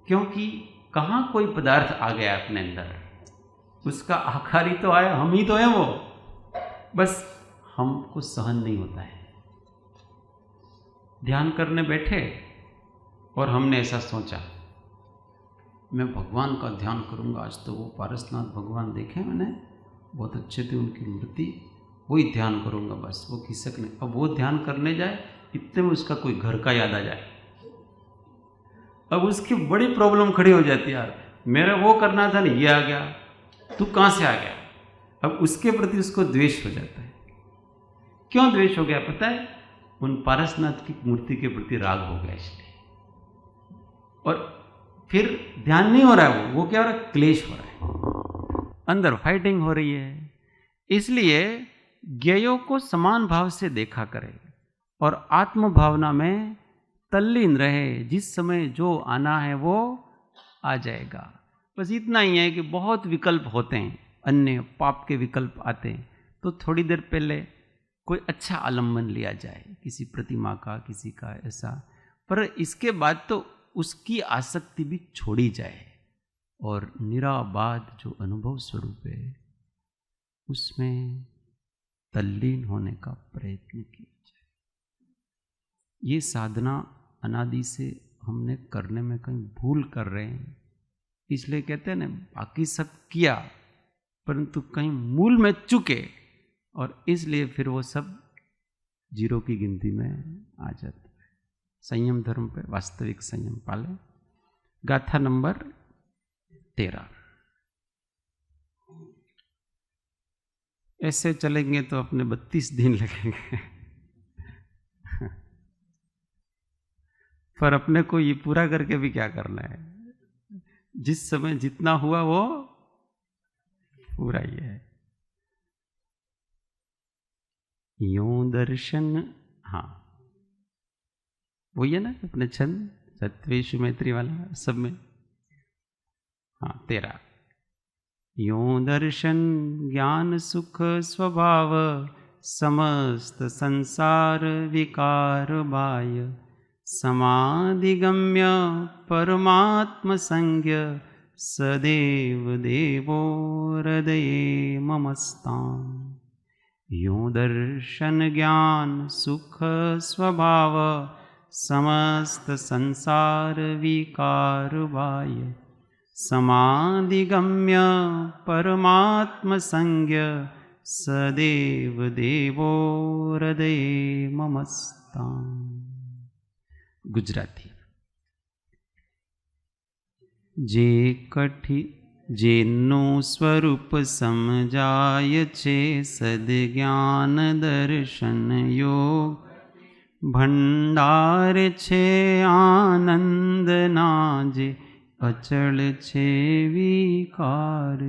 क्योंकि कहाँ कोई पदार्थ आ गया अपने अंदर, उसका आकारी तो आया, हम ही तो हैं वो, बस हमको सहन नहीं होता है। ध्यान करने बैठे और हमने ऐसा सोचा, मैं भगवान का ध्यान करूंगा आज, तो वो पारसनाथ भगवान देखे मैंने, बहुत अच्छे थे उनकी मूर्ति, वही ध्यान करूंगा बस। वो खिसकने, अब वो ध्यान करने जाए इतने में उसका कोई घर का याद आ जाए, अब उसकी बड़ी प्रॉब्लम खड़ी हो जाती है। यार मेरा वो करना था ना, ये आ गया, तू कहाँ से आ गया? अब उसके प्रति उसको द्वेष हो जाता है। क्यों द्वेष हो गया पता है? उन पारसनाथ की मूर्ति के प्रति राग हो गया इसलिए, और फिर ध्यान नहीं हो रहा है, वो क्या हो रहा है? क्लेश हो रहा है, अंदर फाइटिंग हो रही है। इसलिए ज्ञेयों को समान भाव से देखा करे और आत्म भावना में तल्लीन रहे। जिस समय जो आना है वो आ जाएगा। बस इतना ही है कि बहुत विकल्प होते हैं, अन्य पाप के विकल्प आते हैं, तो थोड़ी देर पहले कोई अच्छा आलम्बन लिया जाए, किसी प्रतिमा का, किसी का ऐसा, पर इसके बाद तो उसकी आसक्ति भी छोड़ी जाए और निराबाद जो अनुभव स्वरूप है उसमें तल्लीन होने का प्रयत्न किया जाए। ये साधना अनादि से हमने करने में कहीं भूल कर रहे हैं, इसलिए कहते हैं ना, बाकी सब किया परंतु कहीं मूल में चुके, और इसलिए फिर वो सब जीरो की गिनती में आ जाते। संयम धर्म पे वास्तविक संयम पाले। गाथा नंबर 13। ऐसे चलेंगे तो अपने 32 दिन लगेंगे पर अपने को ये पूरा करके भी क्या करना है? जिस समय जितना हुआ वो पूरा ही है। यूं दर्शन, हाँ वही है ना अपने छंद, सत्वेशु मैत्री वाला सब में। हाँ 13। यूं दर्शन ज्ञान सुख स्वभाव, समस्त संसार विकार बाय, समाधिगम्य परमात्मसंज्ञ सदेव देवो हृदये ममस्ताम्। यो दर्शन ज्ञान सुख स्वभाव समस्त संसार विकार बाह्य समाधिगम्य परमात्मसंज्ञ सदेव देवो हृदये ममस्ताम्। गुजराती। જેનું સ્વરૂપ સમજાય છે સદજ્ઞાન દર્શન યોગ ભંડાર છે આનંદના જે અચળ છે વિકાર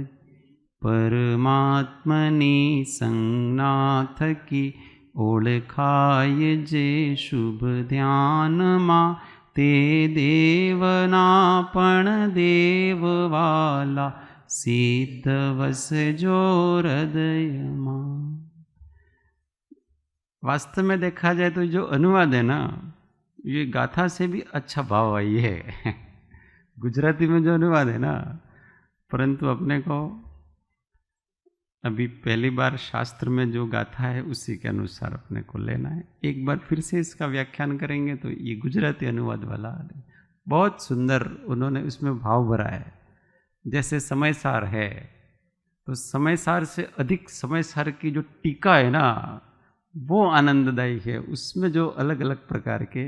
પરમાત્મની સંજ્ઞા થકી ઓળખાય જે શુભ ધ્યાનમાં તે દેવના પણ દેવવાલા સિદ્ધ વસજો हृदयમાં। वास्तव में देखा जाए तो जो अनुवाद है ना, ये गाथा से भी अच्छा भाव आई है गुजराती में जो अनुवाद है ना, परंतु अपने को अभी पहली बार शास्त्र में जो गाथा है उसी के अनुसार अपने को लेना है। एक बार फिर से इसका व्याख्यान करेंगे तो ये गुजराती अनुवाद वाला बहुत सुंदर उन्होंने उसमें भाव भरा है। जैसे समयसार है तो समयसार से अधिक समयसार की जो टीका है ना वो आनंददायी है, उसमें जो अलग अलग प्रकार के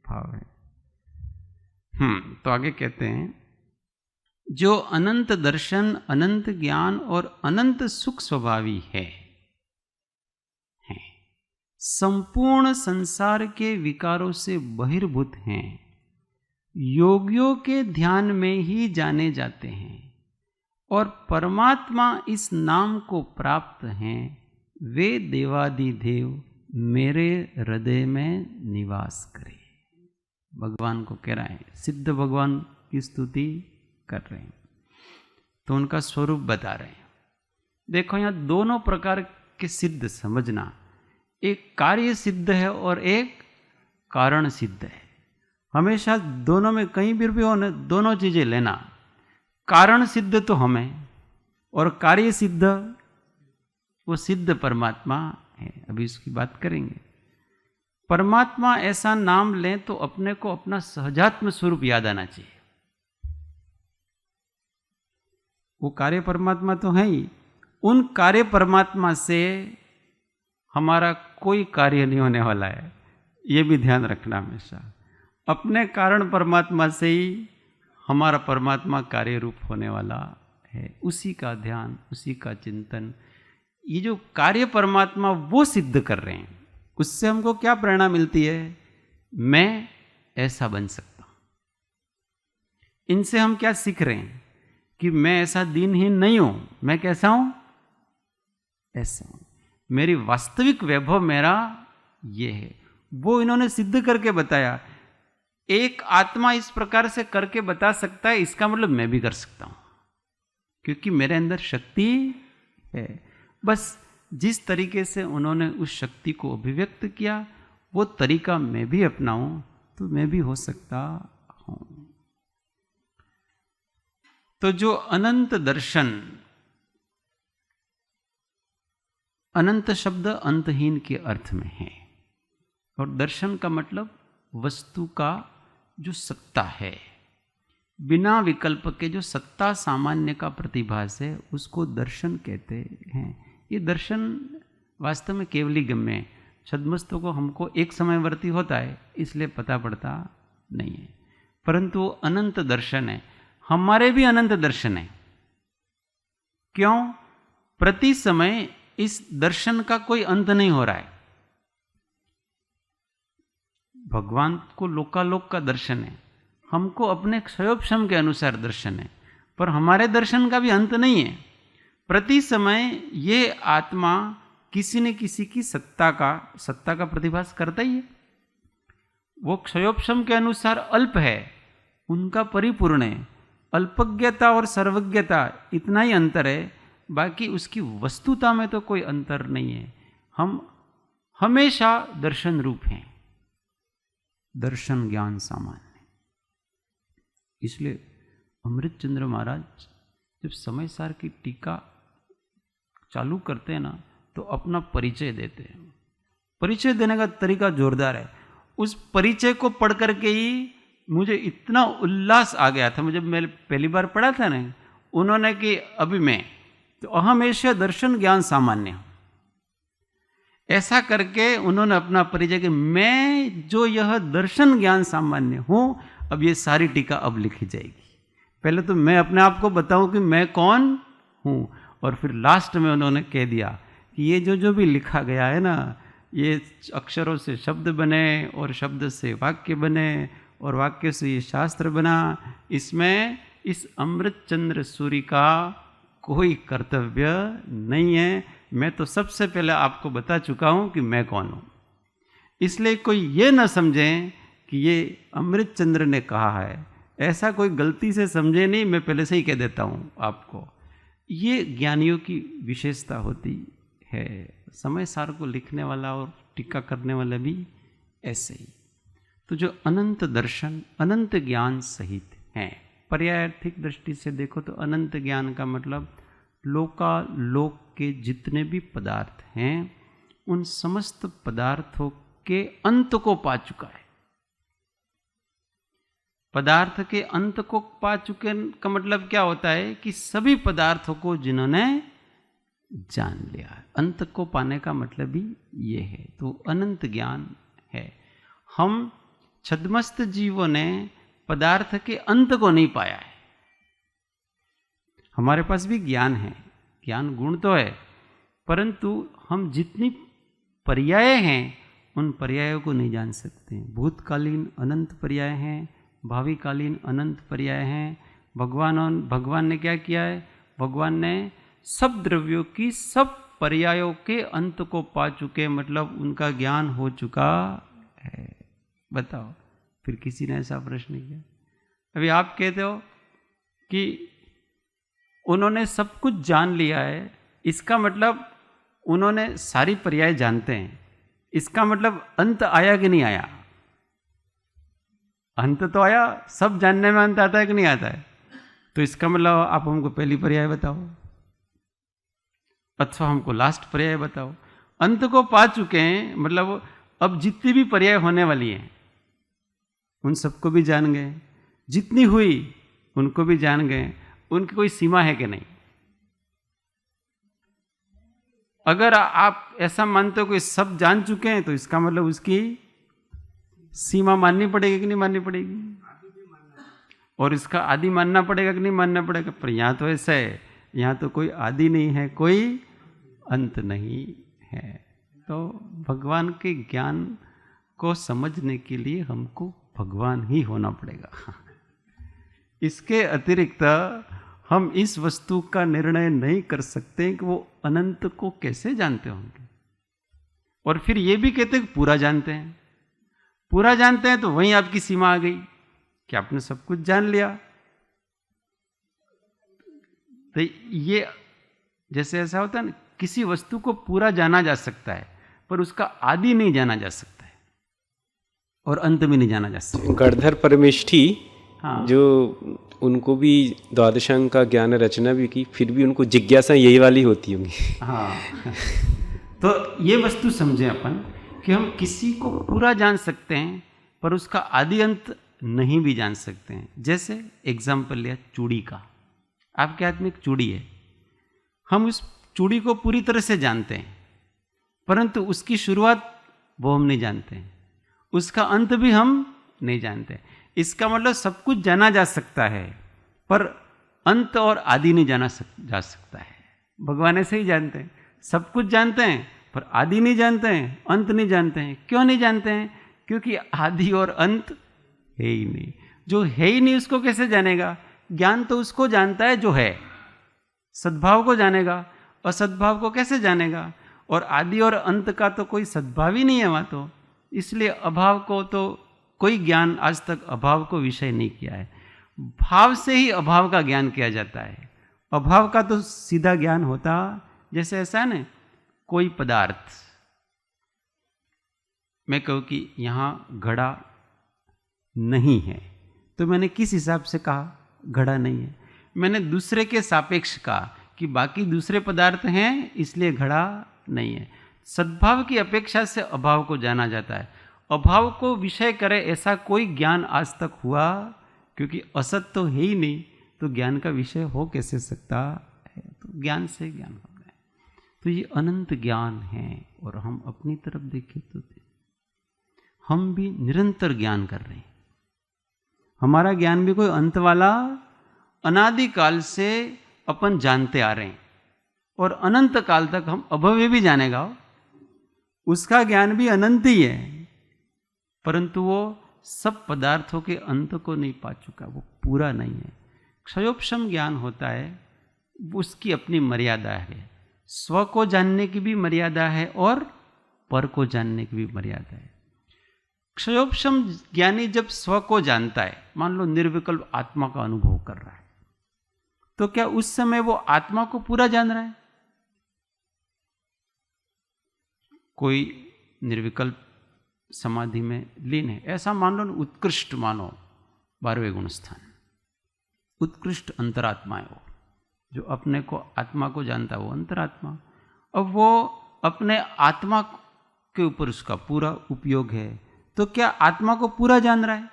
भाव हैं। तो आगे कहते हैं जो अनंत दर्शन अनंत ज्ञान और अनंत सुख स्वभावी है, संपूर्ण संसार के विकारों से बहिर्भूत हैं, योगियों के ध्यान में ही जाने जाते हैं और परमात्मा इस नाम को प्राप्त हैं, वे देवादिदेव मेरे हृदय में निवास करें। भगवान को कह रहा है, सिद्ध भगवान की स्तुति कर रहे हैं तो उनका स्वरूप बता रहे हैं। देखो यहाँ दोनों प्रकार के सिद्ध समझना, एक कार्य सिद्ध है और एक कारण सिद्ध है। हमेशा दोनों में कहीं भी हो न, दोनों चीजें लेना। कारण सिद्ध तो हमें और कार्य सिद्ध वो सिद्ध परमात्मा है। अभी इसकी बात करेंगे। परमात्मा ऐसा नाम लें तो अपने को अपना सहजात्म स्वरूप याद आना चाहिए। वो कार्य परमात्मा तो है ही, उन कार्य परमात्मा से हमारा कोई कार्य नहीं होने वाला है, ये भी ध्यान रखना हमेशा। अपने कारण परमात्मा से ही हमारा परमात्मा कार्य रूप होने वाला है। उसी का ध्यान, उसी का चिंतन, ये जो कार्य परमात्मा वो सिद्ध कर रहे हैं, उससे हमको क्या प्रेरणा मिलती है? मैं ऐसा बन सकता हूं। इनसे हम क्या सीख रहे हैं कि मैं ऐसा दीनहीन नहीं हूं, मैं कैसा हूं? ऐसा हूं। मेरी वास्तविक वैभव मेरा ये है। वो इन्होंने सिद्ध करके बताया। एक आत्मा इस प्रकार से करके बता सकता है, इसका मतलब मैं भी कर सकता हूं, क्योंकि मेरे अंदर शक्ति है। बस जिस तरीके से उन्होंने उस शक्ति को अभिव्यक्त किया, वो तरीका मैं भी अपनाऊं तो मैं भी हो सकता हूं। तो जो अनंत दर्शन, अनंत शब्द अंतहीन के अर्थ में है, और दर्शन का मतलब वस्तु का जो सत्ता है, बिना विकल्प के जो सत्ता सामान्य का प्रतिभास है, उसको दर्शन कहते हैं। ये दर्शन वास्तव में केवली गम्य है। छद्मस्तों को हमको एक समयवर्ती होता है, इसलिए पता पड़ता नहीं है, परंतु वो अनंत दर्शन है। हमारे भी अनंत दर्शन है। क्यों? प्रति समय इस दर्शन का कोई अंत नहीं हो रहा है। भगवान को लोकालोक का दर्शन है, हमको अपने क्षयोपशम के अनुसार दर्शन है, पर हमारे दर्शन का भी अंत नहीं है। प्रति समय ये आत्मा किसी न किसी की सत्ता का प्रतिभास करता ही है। वो क्षयोपशम के अनुसार अल्प है, उनका परिपूर्ण है। अल्पज्ञता और सर्वज्ञता इतना ही अंतर है, बाकी उसकी वस्तुता में तो कोई अंतर नहीं है। हम हमेशा दर्शन रूप हैं। दर्शन ज्ञान सामान्य। इसलिए अमृत चंद्र महाराज जब समय सार की टीका चालू करते हैं ना, तो अपना परिचय देते हैं। परिचय देने का तरीका जोरदार है। उस परिचय को पढ़ करके ही मुझे इतना उल्लास आ गया था। मुझे मैं पहली बार पढ़ा था ना, उन्होंने कि अभी मैं तो अहम एश्य दर्शन ज्ञान सामान्य, ऐसा करके उन्होंने अपना परिचय कि मैं जो यह दर्शन ज्ञान सामान्य हूँ। अब ये सारी टीका अब लिखी जाएगी। पहले तो मैं अपने आप को बताऊं कि मैं कौन हूँ, और फिर लास्ट में उन्होंने कह दिया कि ये जो भी लिखा गया है ना, ये अक्षरों से शब्द बने और शब्द से वाक्य बने और वाक्य से ये शास्त्र बना। इसमें इस अमृत चंद्र सूर्य का कोई कर्तव्य नहीं है। मैं तो सबसे पहले आपको बता चुका हूँ कि मैं कौन हूँ। इसलिए कोई ये न समझें कि ये अमृत चंद्र ने कहा है, ऐसा कोई गलती से समझे नहीं। मैं पहले से ही कह देता हूँ आपको। ये ज्ञानियों की विशेषता होती है। समय सार को लिखने वाला और टीका करने वाला भी ऐसे ही। तो जो अनंत दर्शन अनंत ज्ञान सहित हैं, पर्यायार्थिक दृष्टि से देखो तो अनंत ज्ञान का मतलब लोकालोक के जितने भी पदार्थ हैं, उन समस्त पदार्थों के अंत को पा चुका है। पदार्थ के अंत को पा चुके का मतलब क्या होता है कि सभी पदार्थों को जिन्होंने जान लिया। अंत को पाने का मतलब भी ये है। तो अनंत ज्ञान है। हम छद्मस्त जीवों ने पदार्थ के अंत को नहीं पाया है। हमारे पास भी ज्ञान है, ज्ञान गुण तो है, परंतु हम जितनी पर्याय हैं उन पर्यायों को नहीं जान सकते। भूतकालीन अनंत पर्याय हैं, भावी कालीन अनंत पर्याय हैं। भगवान ने क्या किया है? भगवान ने सब द्रव्यों की सब पर्यायों के अंत को पा चुके, मतलब उनका ज्ञान हो चुका है। बताओ, फिर किसी ने ऐसा प्रश्न किया? अभी आप कहते हो कि उन्होंने सब कुछ जान लिया है, इसका मतलब उन्होंने सारी पर्याय जानते हैं। इसका मतलब अंत आया कि नहीं आया? अंत तो आया। सब जानने में अंत आता है कि नहीं आता है? तो इसका मतलब आप हमको पहली पर्याय बताओ, अथवा हमको लास्ट पर्याय बताओ। अंत को पा चुके हैं, मतलब अब जितनी भी पर्याय होने वाली हैं उन सबको भी जान गए। जितनी हुई उनको भी जान गए। उनकी कोई सीमा है कि नहीं? अगर आप ऐसा मानते हो कि सब जान चुके हैं, तो इसका मतलब उसकी सीमा माननी पड़ेगी कि नहीं माननी पड़ेगी? और इसका आदि मानना पड़ेगा कि नहीं मानना पड़ेगा? पर यहाँ तो ऐसा है, यहाँ तो कोई आदि नहीं है, कोई अंत नहीं है। तो भगवान के ज्ञान को समझने के लिए हमको भगवान ही होना पड़ेगा। इसके अतिरिक्त हम इस वस्तु का निर्णय नहीं कर सकते कि वो अनंत को कैसे जानते होंगे। और फिर ये भी कहते हैं कि पूरा जानते हैं। पूरा जानते हैं तो वहीं आपकी सीमा आ गई कि आपने सब कुछ जान लिया। तो ये जैसे ऐसा होता है ना, किसी वस्तु को पूरा जाना जा सकता है पर उसका आदि नहीं जाना जा सकता है और अंत भी नहीं जाना जा सकता। गणधर परमेष्ठी, हाँ, जो उनको भी द्वादशांग का ज्ञान रचना भी की, फिर भी उनको जिज्ञासा यही वाली होती होंगी। हाँ। तो ये वस्तु समझें अपन कि हम किसी को पूरा जान सकते हैं पर उसका आदि अंत नहीं भी जान सकते हैं। जैसे एग्जाम्पल लिया चूड़ी का। आपके हाथ में एक चूड़ी है, हम उस चूड़ी को पूरी तरह से जानते हैं, परंतु उसकी शुरुआत वो हम नहीं जानते हैं, उसका अंत भी हम नहीं जानते। इसका मतलब सब कुछ जाना जा सकता है पर अंत और आदि नहीं जाना जा सकता है। भगवान ऐसे ही जानते हैं, सब कुछ जानते हैं पर आदि नहीं जानते हैं, अंत नहीं जानते हैं। क्यों नहीं जानते हैं? क्योंकि आदि और अंत है ही नहीं। जो है ही नहीं उसको कैसे जानेगा? ज्ञान तो उसको जानता है जो है। सद्भाव को जानेगा, असद्भाव को कैसे जानेगा? और आदि और अंत का तो कोई सद्भाव ही नहीं है वहाँ तो। इसलिए अभाव को तो कोई ज्ञान आज तक अभाव को विषय नहीं किया है। भाव से ही अभाव का ज्ञान किया जाता है। अभाव का तो सीधा ज्ञान होता, जैसे ऐसा है ना, कोई पदार्थ, मैं कहूँ कि यहाँ घड़ा नहीं है। तो मैंने किस हिसाब से कहा घड़ा नहीं है? मैंने दूसरे के सापेक्ष कहा कि बाकी दूसरे पदार्थ हैं इसलिए घड़ा नहीं है। सद्भाव की अपेक्षा से अभाव को जाना जाता है। अभाव को विषय करे ऐसा कोई ज्ञान आज तक हुआ? क्योंकि असत तो है ही नहीं, तो ज्ञान का विषय हो कैसे सकता है? तो ज्ञान से ज्ञान हो गया। तो ये अनंत ज्ञान है। और हम अपनी तरफ देखें तो हम भी निरंतर ज्ञान कर रहे हैं। हमारा ज्ञान भी कोई अंत वाला अनादिकाल से अपन जानते आ रहे हैं, और अनंत काल तक हम अभव्य भी जानेगा। उसका ज्ञान भी अनंत ही है, परंतु वो सब पदार्थों के अंत को नहीं पा चुका, वो पूरा नहीं है। क्षयोपशम ज्ञान होता है, उसकी अपनी मर्यादा है। स्व को जानने की भी मर्यादा है और पर को जानने की भी मर्यादा है। क्षयोपशम ज्ञानी जब स्व को जानता है, मान लो निर्विकल्प आत्मा का अनुभव कर रहा है, तो क्या उस समय वो आत्मा को पूरा जान रहा है? कोई निर्विकल्प समाधि में लीन है, ऐसा मान लो, उत्कृष्ट मानो 12वें गुण स्थान, उत्कृष्ट अंतरात्मा है वो, जो अपने को आत्मा को जानता है वो अंतरात्मा। अब वो अपने आत्मा के ऊपर उसका पूरा उपयोग है, तो क्या आत्मा को पूरा जान रहा है?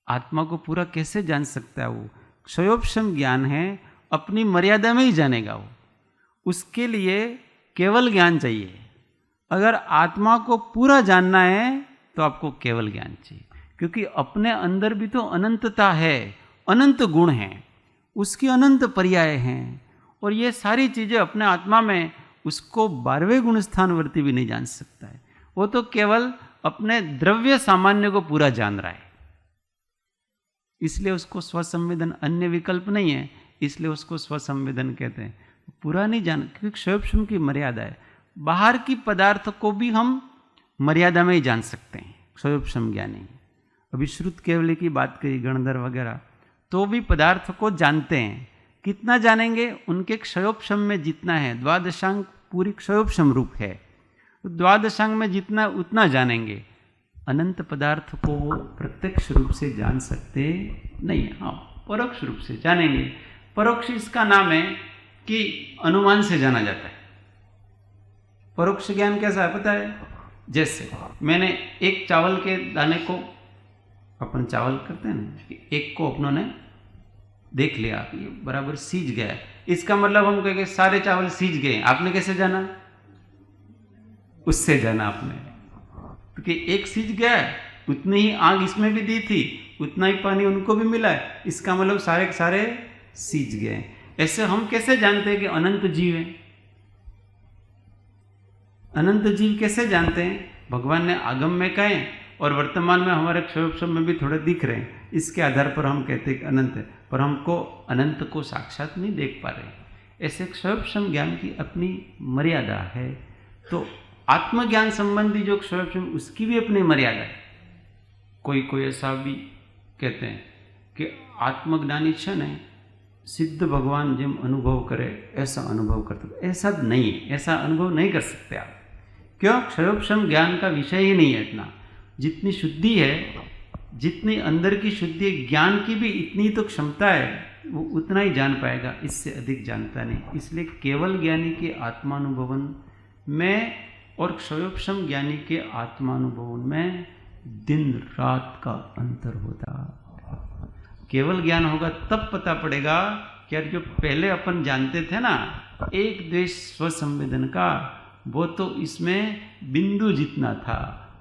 आत्मा को पूरा कैसे जान सकता है वो? क्षयोपशम ज्ञान है, अपनी मर्यादा में ही जानेगा वो। उसके लिए केवल ज्ञान चाहिए। अगर आत्मा को पूरा जानना है तो आपको केवल ज्ञान चाहिए, क्योंकि अपने अंदर भी तो अनंतता है, अनंत गुण हैं, उसकी अनंत पर्याय हैं, और ये सारी चीजें अपने आत्मा में, उसको 12वें गुण स्थानवर्ती भी नहीं जान सकता है। वो तो केवल अपने द्रव्य सामान्य को पूरा जान रहा है, इसलिए उसको स्वसंवेदन, अन्य विकल्प नहीं है, इसलिए उसको स्वसंवेदन कहते हैं। पूरा नहीं जान, क्योंकि क्षयोपशम की मर्यादा है। बाहर की पदार्थ को भी हम मर्यादा में ही जान सकते हैं, क्षयोपशम ज्ञानी। अभी श्रुत केवली की बात करी, गणधर वगैरह, तो भी पदार्थ को जानते हैं। कितना जानेंगे? उनके क्षयोपशम में जितना है, द्वादशांग पूरी क्षयोपशम रूप है, द्वादशांग में जितना उतना जानेंगे। अनंत पदार्थ को प्रत्यक्ष रूप से जान सकते नहीं, हाँ परोक्ष रूप से जानेंगे। परोक्ष इसका नाम है कि अनुमान से जाना जाता है। परोक्ष ज्ञान कैसा है पता है? जैसे मैंने एक चावल के दाने को, अपन चावल करते हैं ना, एक को अपनों ने देख लिया, ये बराबर सीज गया, इसका मतलब हम कहेंगे सारे चावल सीज गए। आपने कैसे जाना? उससे जाना आपने, क्योंकि एक सीज गया है, उतनी ही आग इसमें भी दी थी, उतना ही पानी उनको भी मिला है, इसका मतलब सारे के सारे सीज गए। ऐसे हम कैसे जानते हैं कि अनंत जीव है? अनंत जीव कैसे जानते हैं? भगवान ने आगम में कहे और वर्तमान में हमारे क्षयोपशम में भी थोड़े दिख रहे हैं, इसके आधार पर हम कहते हैं कि अनंत है, पर हमको अनंत को साक्षात नहीं देख पा रहे। ऐसे क्षयोपशम ज्ञान की अपनी मर्यादा है। तो आत्मज्ञान संबंधी जो क्षयोपशम, उसकी भी अपनी मर्यादा है। कोई कोई ऐसा भी कहते हैं कि आत्मज्ञानी क्षण है, सिद्ध भगवान जिम अनुभव करे ऐसा अनुभव करते। ऐसा नहीं है, ऐसा अनुभव नहीं कर सकते आप। क्यों? क्षयोपशम ज्ञान का विषय ही नहीं है इतना। जितनी शुद्धि है, जितनी अंदर की शुद्धि है, ज्ञान की भी इतनी तो क्षमता है, वो उतना ही जान पाएगा, इससे अधिक जानता नहीं। इसलिए केवल ज्ञानी के आत्मानुभवन में और क्षयोपशम ज्ञानी के आत्मानुभवन में दिन रात का अंतर होता। केवल ज्ञान होगा तब पता पड़ेगा कि यार जो पहले अपन जानते थे ना, एक द्वेष स्वसंवेदन का, वो तो इसमें बिंदु जितना था,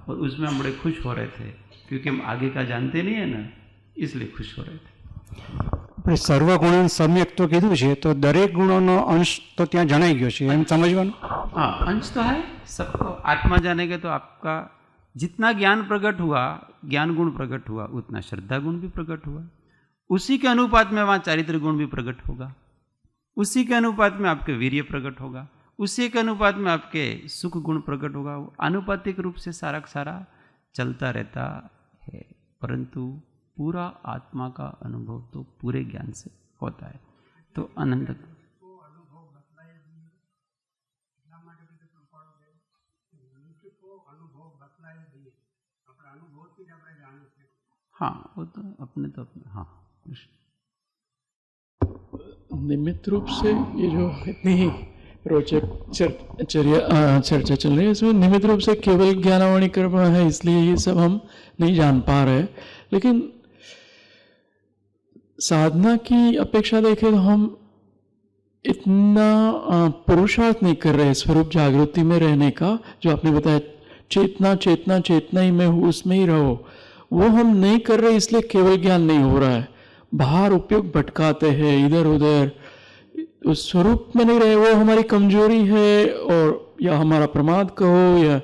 और उसमें हम बड़े खुश हो रहे थे, क्योंकि हम आगे का जानते नहीं है ना, इसलिए खुश हो रहे थे। આપણે સર્વગુણન સમ્યક તો કીધું છે, તો દરેક ગુણોનો અંશ તો ત્યાં જણાઈ ગયો છે, એમ સમજવાનું? हाँ, अंश तो है सबको। आत्मा जानेंगे तो आपका जितना ज्ञान प्रकट हुआ, ज्ञान गुण प्रकट हुआ, उतना श्रद्धा गुण भी प्रकट हुआ। उसी के अनुपात में वहाँ चारित्र गुण भी प्रकट होगा, उसी के अनुपात में आपके वीर्य प्रकट होगा, उसी के अनुपात में आपके सुख गुण प्रकट होगा। आनुपातिक रूप से सारा का सारा चलता रहता है, परंतु पूरा आत्मा का अनुभव तो पूरे ज्ञान से होता है। तो अनंत हाँ वो तो अपने हाँ कृष्ण। निमित्त रूप से ये जो इतनी रोचक चर्चा चल रही है, इसमें निमित्त रूप से केवल ज्ञानावणी कर्म है, इसलिए ये सब हम नहीं जान पा रहे। लेकिन साधना की अपेक्षा देखें तो हम इतना पुरुषार्थ नहीं कर रहे स्वरूप जागृति में रहने का। जो आपने बताया चेतना चेतना चेतना ही में हूँ, उसमें ही रहो, वो हम नहीं कर रहे, इसलिए केवल ज्ञान नहीं हो रहा है। बाहर उपयोग भटकाते हैं इधर उधर, उस स्वरूप में नहीं रहे। वो हमारी कमजोरी है, और या हमारा प्रमाद कहो, या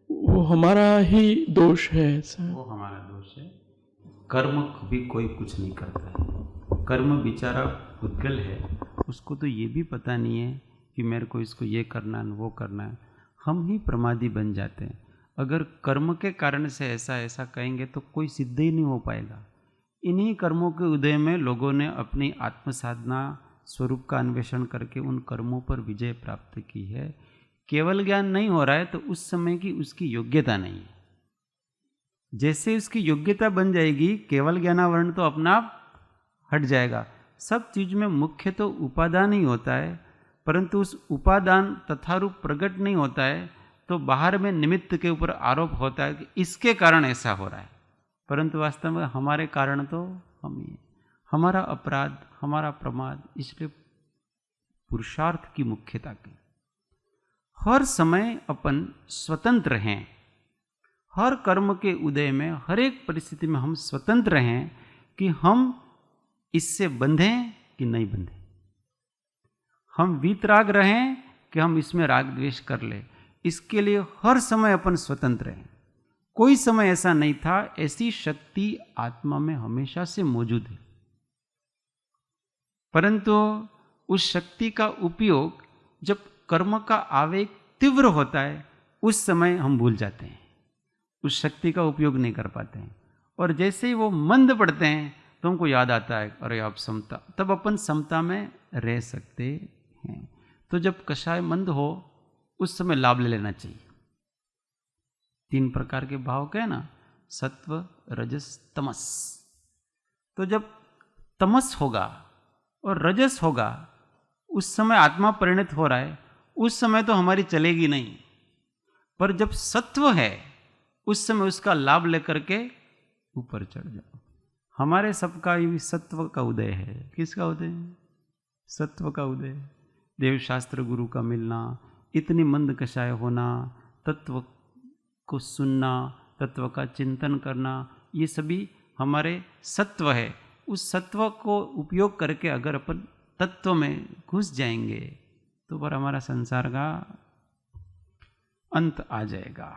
वो हमारा ही दोष है। वो हमारा दोष है। कर्म भी कोई कुछ नहीं करता है। कर्म बेचारा भूतगल है, उसको तो ये भी पता नहीं है कि मेरे को इसको ये करना है वो करना है। हम ही प्रमादी बन जाते हैं। अगर कर्म के कारण से ऐसा ऐसा कहेंगे तो कोई सिद्ध ही नहीं हो पाएगा। इन्हीं कर्मों के उदय में लोगों ने अपनी आत्म साधना स्वरूप का अन्वेषण करके उन कर्मों पर विजय प्राप्त की है। केवल ज्ञान नहीं हो रहा है तो उस समय की उसकी योग्यता नहीं है। जैसे उसकी योग्यता बन जाएगी, केवल ज्ञानावरण तो अपना आप हट जाएगा। सब चीज में मुख्य तो उपादान ही होता है, परंतु उस उपादान तथारूप प्रकट नहीं होता है, तो बाहर में निमित्त के ऊपर आरोप होता है कि इसके कारण ऐसा हो रहा है, परंतु वास्तव में हमारे कारण तो हम ही हैं। हमारा अपराध, हमारा प्रमाद। इसलिए पुरुषार्थ की मुख्यता की। हर समय अपन स्वतंत्र हैं। हर कर्म के उदय में, हर एक परिस्थिति में हम स्वतंत्र हैं कि हम इससे बंधें कि नहीं बंधें। हम वीतराग रहें कि हम इसमें राग द्वेष कर ले। इसके लिए हर समय अपन स्वतंत्र हैं। कोई समय ऐसा नहीं था। ऐसी शक्ति आत्मा में हमेशा से मौजूद है, परंतु उस शक्ति का उपयोग जब कर्म का आवेग तीव्र होता है, उस समय हम भूल जाते हैं, उस शक्ति का उपयोग नहीं कर पाते हैं। और जैसे ही वो मंद पड़ते हैं तो हमको याद आता है, अरे आप समता, तब अपन समता में रह सकते हैं। तो जब कषाय मंद हो, उस समय लाभ ले लेना चाहिए। 3 प्रकार के भाव के ना, सत्व, रजस, तमस। तो जब तमस होगा और रजस होगा, उस समय आत्मा परिणत हो रहा है, उस समय तो हमारी चलेगी नहीं। पर जब सत्व है, उस समय उसका लाभ लेकर के ऊपर चढ़ जाओ। हमारे सबका ये सत्व का उदय है। किसका उदय? सत्व का उदय। देवशास्त्र गुरु का मिलना, इतनी मंद कषाय होना, तत्व को सुनना, तत्व का चिंतन करना, ये सभी हमारे सत्व है। उस सत्व को उपयोग करके अगर अपन तत्व में घुस जाएंगे तो पर हमारा संसार का अंत आ जाएगा।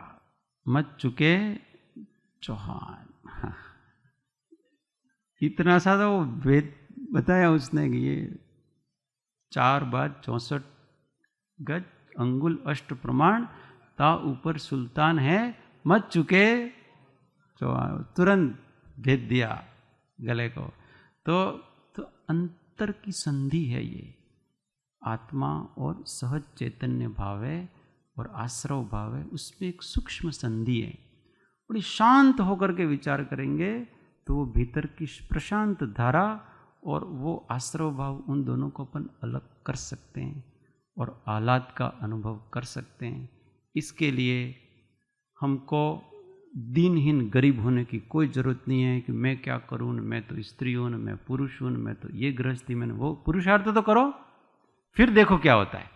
मच चुके चौहान। इतना सा तो वेद बताया उसने कि ये 4 बार 64 गज अंगुल अष्ट प्रमाण, ता ऊपर सुल्तान है, मच चुके चौहान। तुरंत भेद दिया गले को। तो अंतर की संधि है ये। आत्मा और सहज चैतन्य भाव है और आश्रव भाव है, उसमें एक सूक्ष्म संधि है। बड़ी शांत होकर के विचार करेंगे तो वो भीतर की प्रशांत धारा और वो आश्रव भाव, उन दोनों को अपन अलग कर सकते हैं और आह्लाद का अनुभव कर सकते हैं। इसके लिए हमको दीनहीन गरीब होने की कोई ज़रूरत नहीं है कि मैं क्या करूँ, मैं तो स्त्री हूँ, मैं पुरुष हूँ, मैं तो ये गृहस्थी, मैंने वो। पुरुषार्थ तो करो, फिर देखो क्या होता है।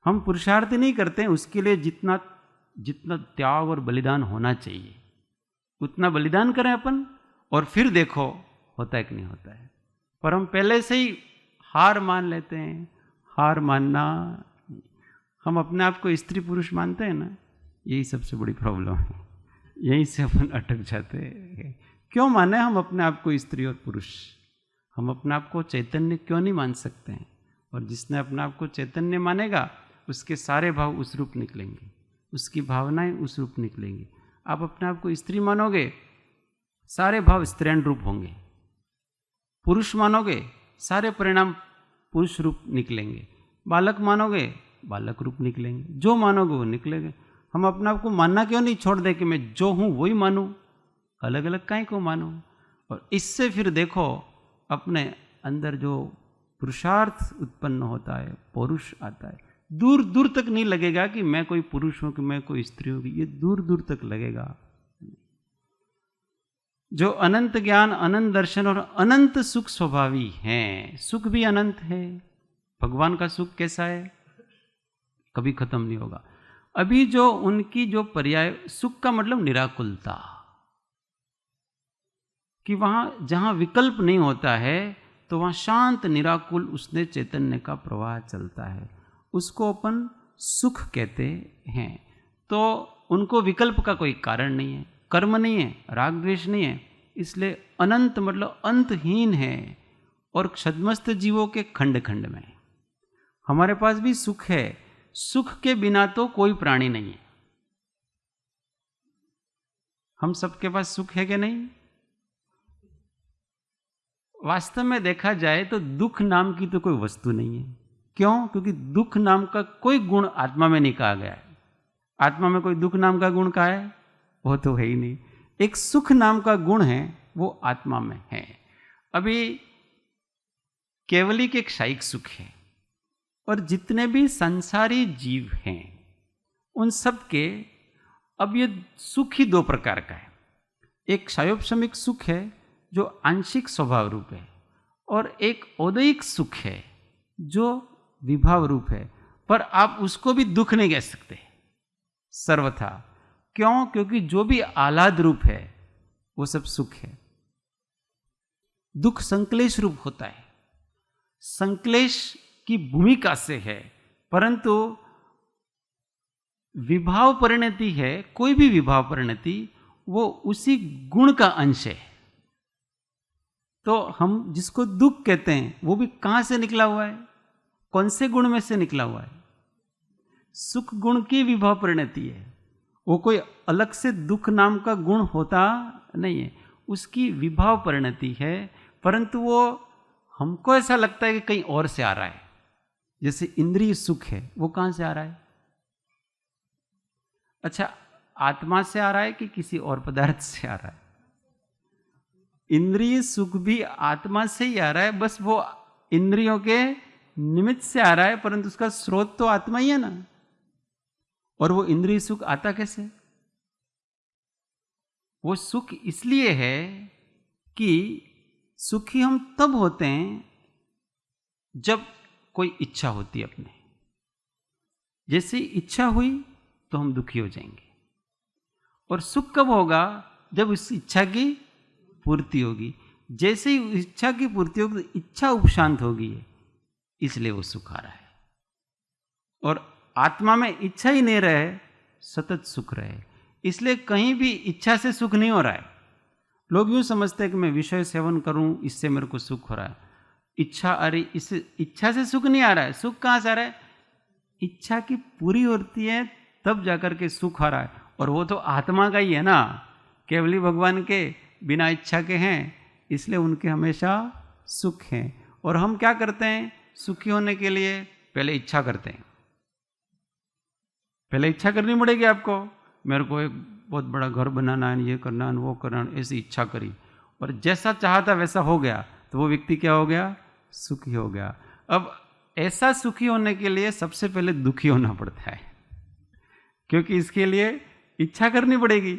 हम पुरुषार्थ नहीं करते हैं, उसके लिए जितना जितना त्याग और बलिदान होना चाहिए उतना बलिदान करें अपन, और फिर देखो होता है कि नहीं होता है। पर हम पहले से ही हार मान लेते हैं। हार मानना, हम अपने आप को स्त्री पुरुष मानते हैं ना, यही सबसे बड़ी प्रॉब्लम है। यहीं से अपन अटक जाते हैं। क्यों माने हम अपने आप को स्त्री और पुरुष? हम अपने आप को चैतन्य क्यों नहीं मान सकते हैं? और जिसने अपने आप को चैतन्य मानेगा, उसके सारे भाव उस रूप निकलेंगे, उसकी भावनाएं उस रूप निकलेंगी। आप अपने आप को स्त्री मानोगे, सारे भाव स्त्रीण रूप होंगे। पुरुष मानोगे, सारे परिणाम पुरुष रूप निकलेंगे। बालक मानोगे, बालक रूप निकलेंगे। जो मानोगे वो निकलेंगे। हम अपने आप को मानना क्यों नहीं छोड़ दे कि मैं जो हूँ वही मानूँ, अलग अलग काहे को मानूँ। और इससे फिर देखो अपने अंदर जो पुरुषार्थ उत्पन्न होता है, पौरुष आता है, दूर दूर तक नहीं लगेगा कि मैं कोई पुरुष हूँ कि मैं कोई स्त्री हूँ, ये दूर दूर तक लगेगा। जो अनंत ज्ञान, अनंत दर्शन और अनंत सुख स्वभावी हैं, सुख भी अनंत है। भगवान का सुख कैसा है? कभी खत्म नहीं होगा। अभी जो उनकी जो पर्याय, सुख का मतलब निराकुलता, कि वहां जहां विकल्प नहीं होता है तो वहां शांत निराकुल उसने चैतन्य का प्रवाह चलता है, उसको अपन सुख कहते हैं। तो उनको विकल्प का कोई कारण नहीं है, कर्म नहीं है, राग द्वेष नहीं है, इसलिए अनंत मतलब अंतहीन है। और छद्मस्त जीवों के खंड खंड में हमारे पास भी सुख है, सुख के बिना तो कोई प्राणी नहीं है। हम सबके पास सुख है कि नहीं? वास्तव में देखा जाए तो दुख नाम की तो कोई वस्तु नहीं है। क्यों? क्योंकि दुख नाम का कोई गुण आत्मा में नहीं कहा गया है। आत्मा में कोई दुख नाम का गुण कहा है? वो तो है ही नहीं। एक सुख नाम का गुण है, वो आत्मा में है। अभी केवली के एक शायिक सुख है, और जितने भी संसारी जीव हैं उन सब के अब ये सुख ही दो प्रकार का है। एक क्षयोपशमिक सुख है जो आंशिक स्वभाव रूप है, और एक औदयिक सुख है जो विभाव रूप है। पर आप उसको भी दुख नहीं कह सकते सर्वथा। क्यों? क्योंकि जो भी आह्लाद रूप है वो सब सुख है। दुख संक्लेश रूप होता है, संक्लेश की भूमिका से है, परंतु विभाव परिणति है, कोई भी विभाव परिणति वो उसी गुण का अंश है। तो हम जिसको दुख कहते हैं वो भी कहां से निकला हुआ है? कौन से गुण में से निकला हुआ है? सुख गुण की विभाव परिणति है। वो कोई अलग से दुख नाम का गुण होता नहीं है, उसकी विभाव परिणति है। परंतु वो हमको ऐसा लगता है कि कहीं और से आ रहा है। जैसे इंद्रिय सुख है, वो कहां से आ रहा है? अच्छा, आत्मा से आ रहा है कि किसी और पदार्थ से आ रहा है? इंद्रिय सुख भी आत्मा से ही आ रहा है, बस वो इंद्रियों के निमित्त से आ रहा है, परंतु उसका स्रोत तो आत्मा ही है ना। और वो इंद्रिय सुख आता कैसे? वो सुख इसलिए है कि सुखी हम तब होते हैं जब कोई इच्छा होती है अपने। जैसे इच्छा हुई तो हम दुखी हो जाएंगे। और सुख कब होगा? जब उस इच्छा की पूर्ति होगी। जैसे ही इच्छा की पूर्ति होगी तो इच्छा उपशांत होगी, इसलिए वो सुख आ रहा है। और आत्मा में इच्छा ही नहीं रहे, सतत सुख रहे, इसलिए कहीं भी इच्छा से सुख नहीं हो रहा है। लोग यूं समझते हैं कि मैं विषय सेवन करूं इससे मेरे को सुख हो रहा है। इच्छा आ रही, इससे इच्छा से सुख नहीं आ रहा है। सुख कहां से आ रहा है? इच्छा की पूरी होती है तब जाकर के सुख आ रहा है। और वो तो आत्मा का ही है ना, केवली भगवान के बिना इच्छा के हैं, इसलिए उनके हमेशा सुख हैं। और हम क्या करते हैं? सुखी होने के लिए पहले इच्छा करते हैं। पहले इच्छा करनी पड़ेगी आपको, मेरे को एक बहुत बड़ा घर बनाना है, ये करना है, वो करना है, ऐसी इच्छा करी और जैसा चाहता वैसा हो गया, तो वो व्यक्ति क्या हो गया? सुखी हो गया। अब ऐसा सुखी होने के लिए सबसे पहले दुखी होना पड़ता है, क्योंकि इसके लिए इच्छा करनी पड़ेगी,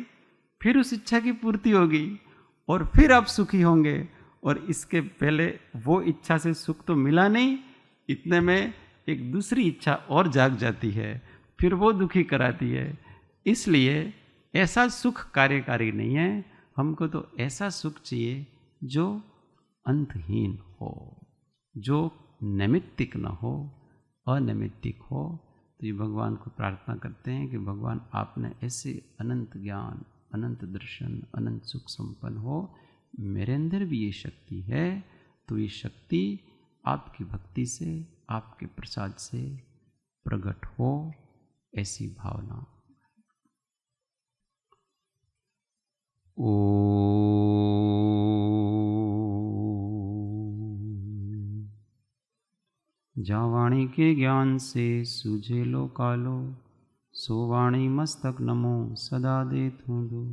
फिर उस इच्छा की पूर्ति होगी और फिर आप सुखी होंगे। और इसके पहले वो इच्छा से सुख तो मिला नहीं, इतने में एक दूसरी इच्छा और जाग जाती है, फिर वो दुखी कराती है। इसलिए ऐसा सुख कार्यकारी नहीं है। हमको तो ऐसा सुख चाहिए जो अंतहीन हो, जो नैमित्तिक न हो, अनैमित्तिक हो। तो ये भगवान को प्रार्थना करते हैं कि भगवान आपने ऐसे अनंत ज्ञान, अनंत दर्शन, अनंत सुख संपन्न हो, मेरे अंदर भी ये शक्ति है, तो ये शक्ति आपकी भक्ति से, आपके प्रसाद से प्रकट हो, ऐसी भावना। जा वाणी के ज्ञान से सूझे लो कालो, सोवाणी मस्तक नमो सदा देथूं दो।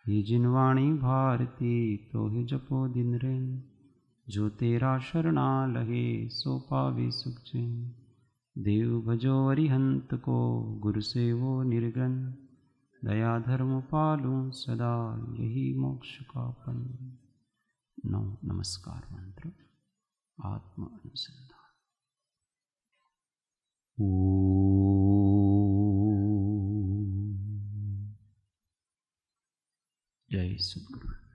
ये जिनवाणी भारती तो ही जपो दिन रेन, जो तेरा शरणा लगे सो पावे सुख चैन। देव भजो अरिहंत को गुरु सेवो निर्गन, दया धर्म पालू सदा यही मोक्ष का पन। नमस्कार मंत्र आत्म अनुसंधान। जय सद्गुरु।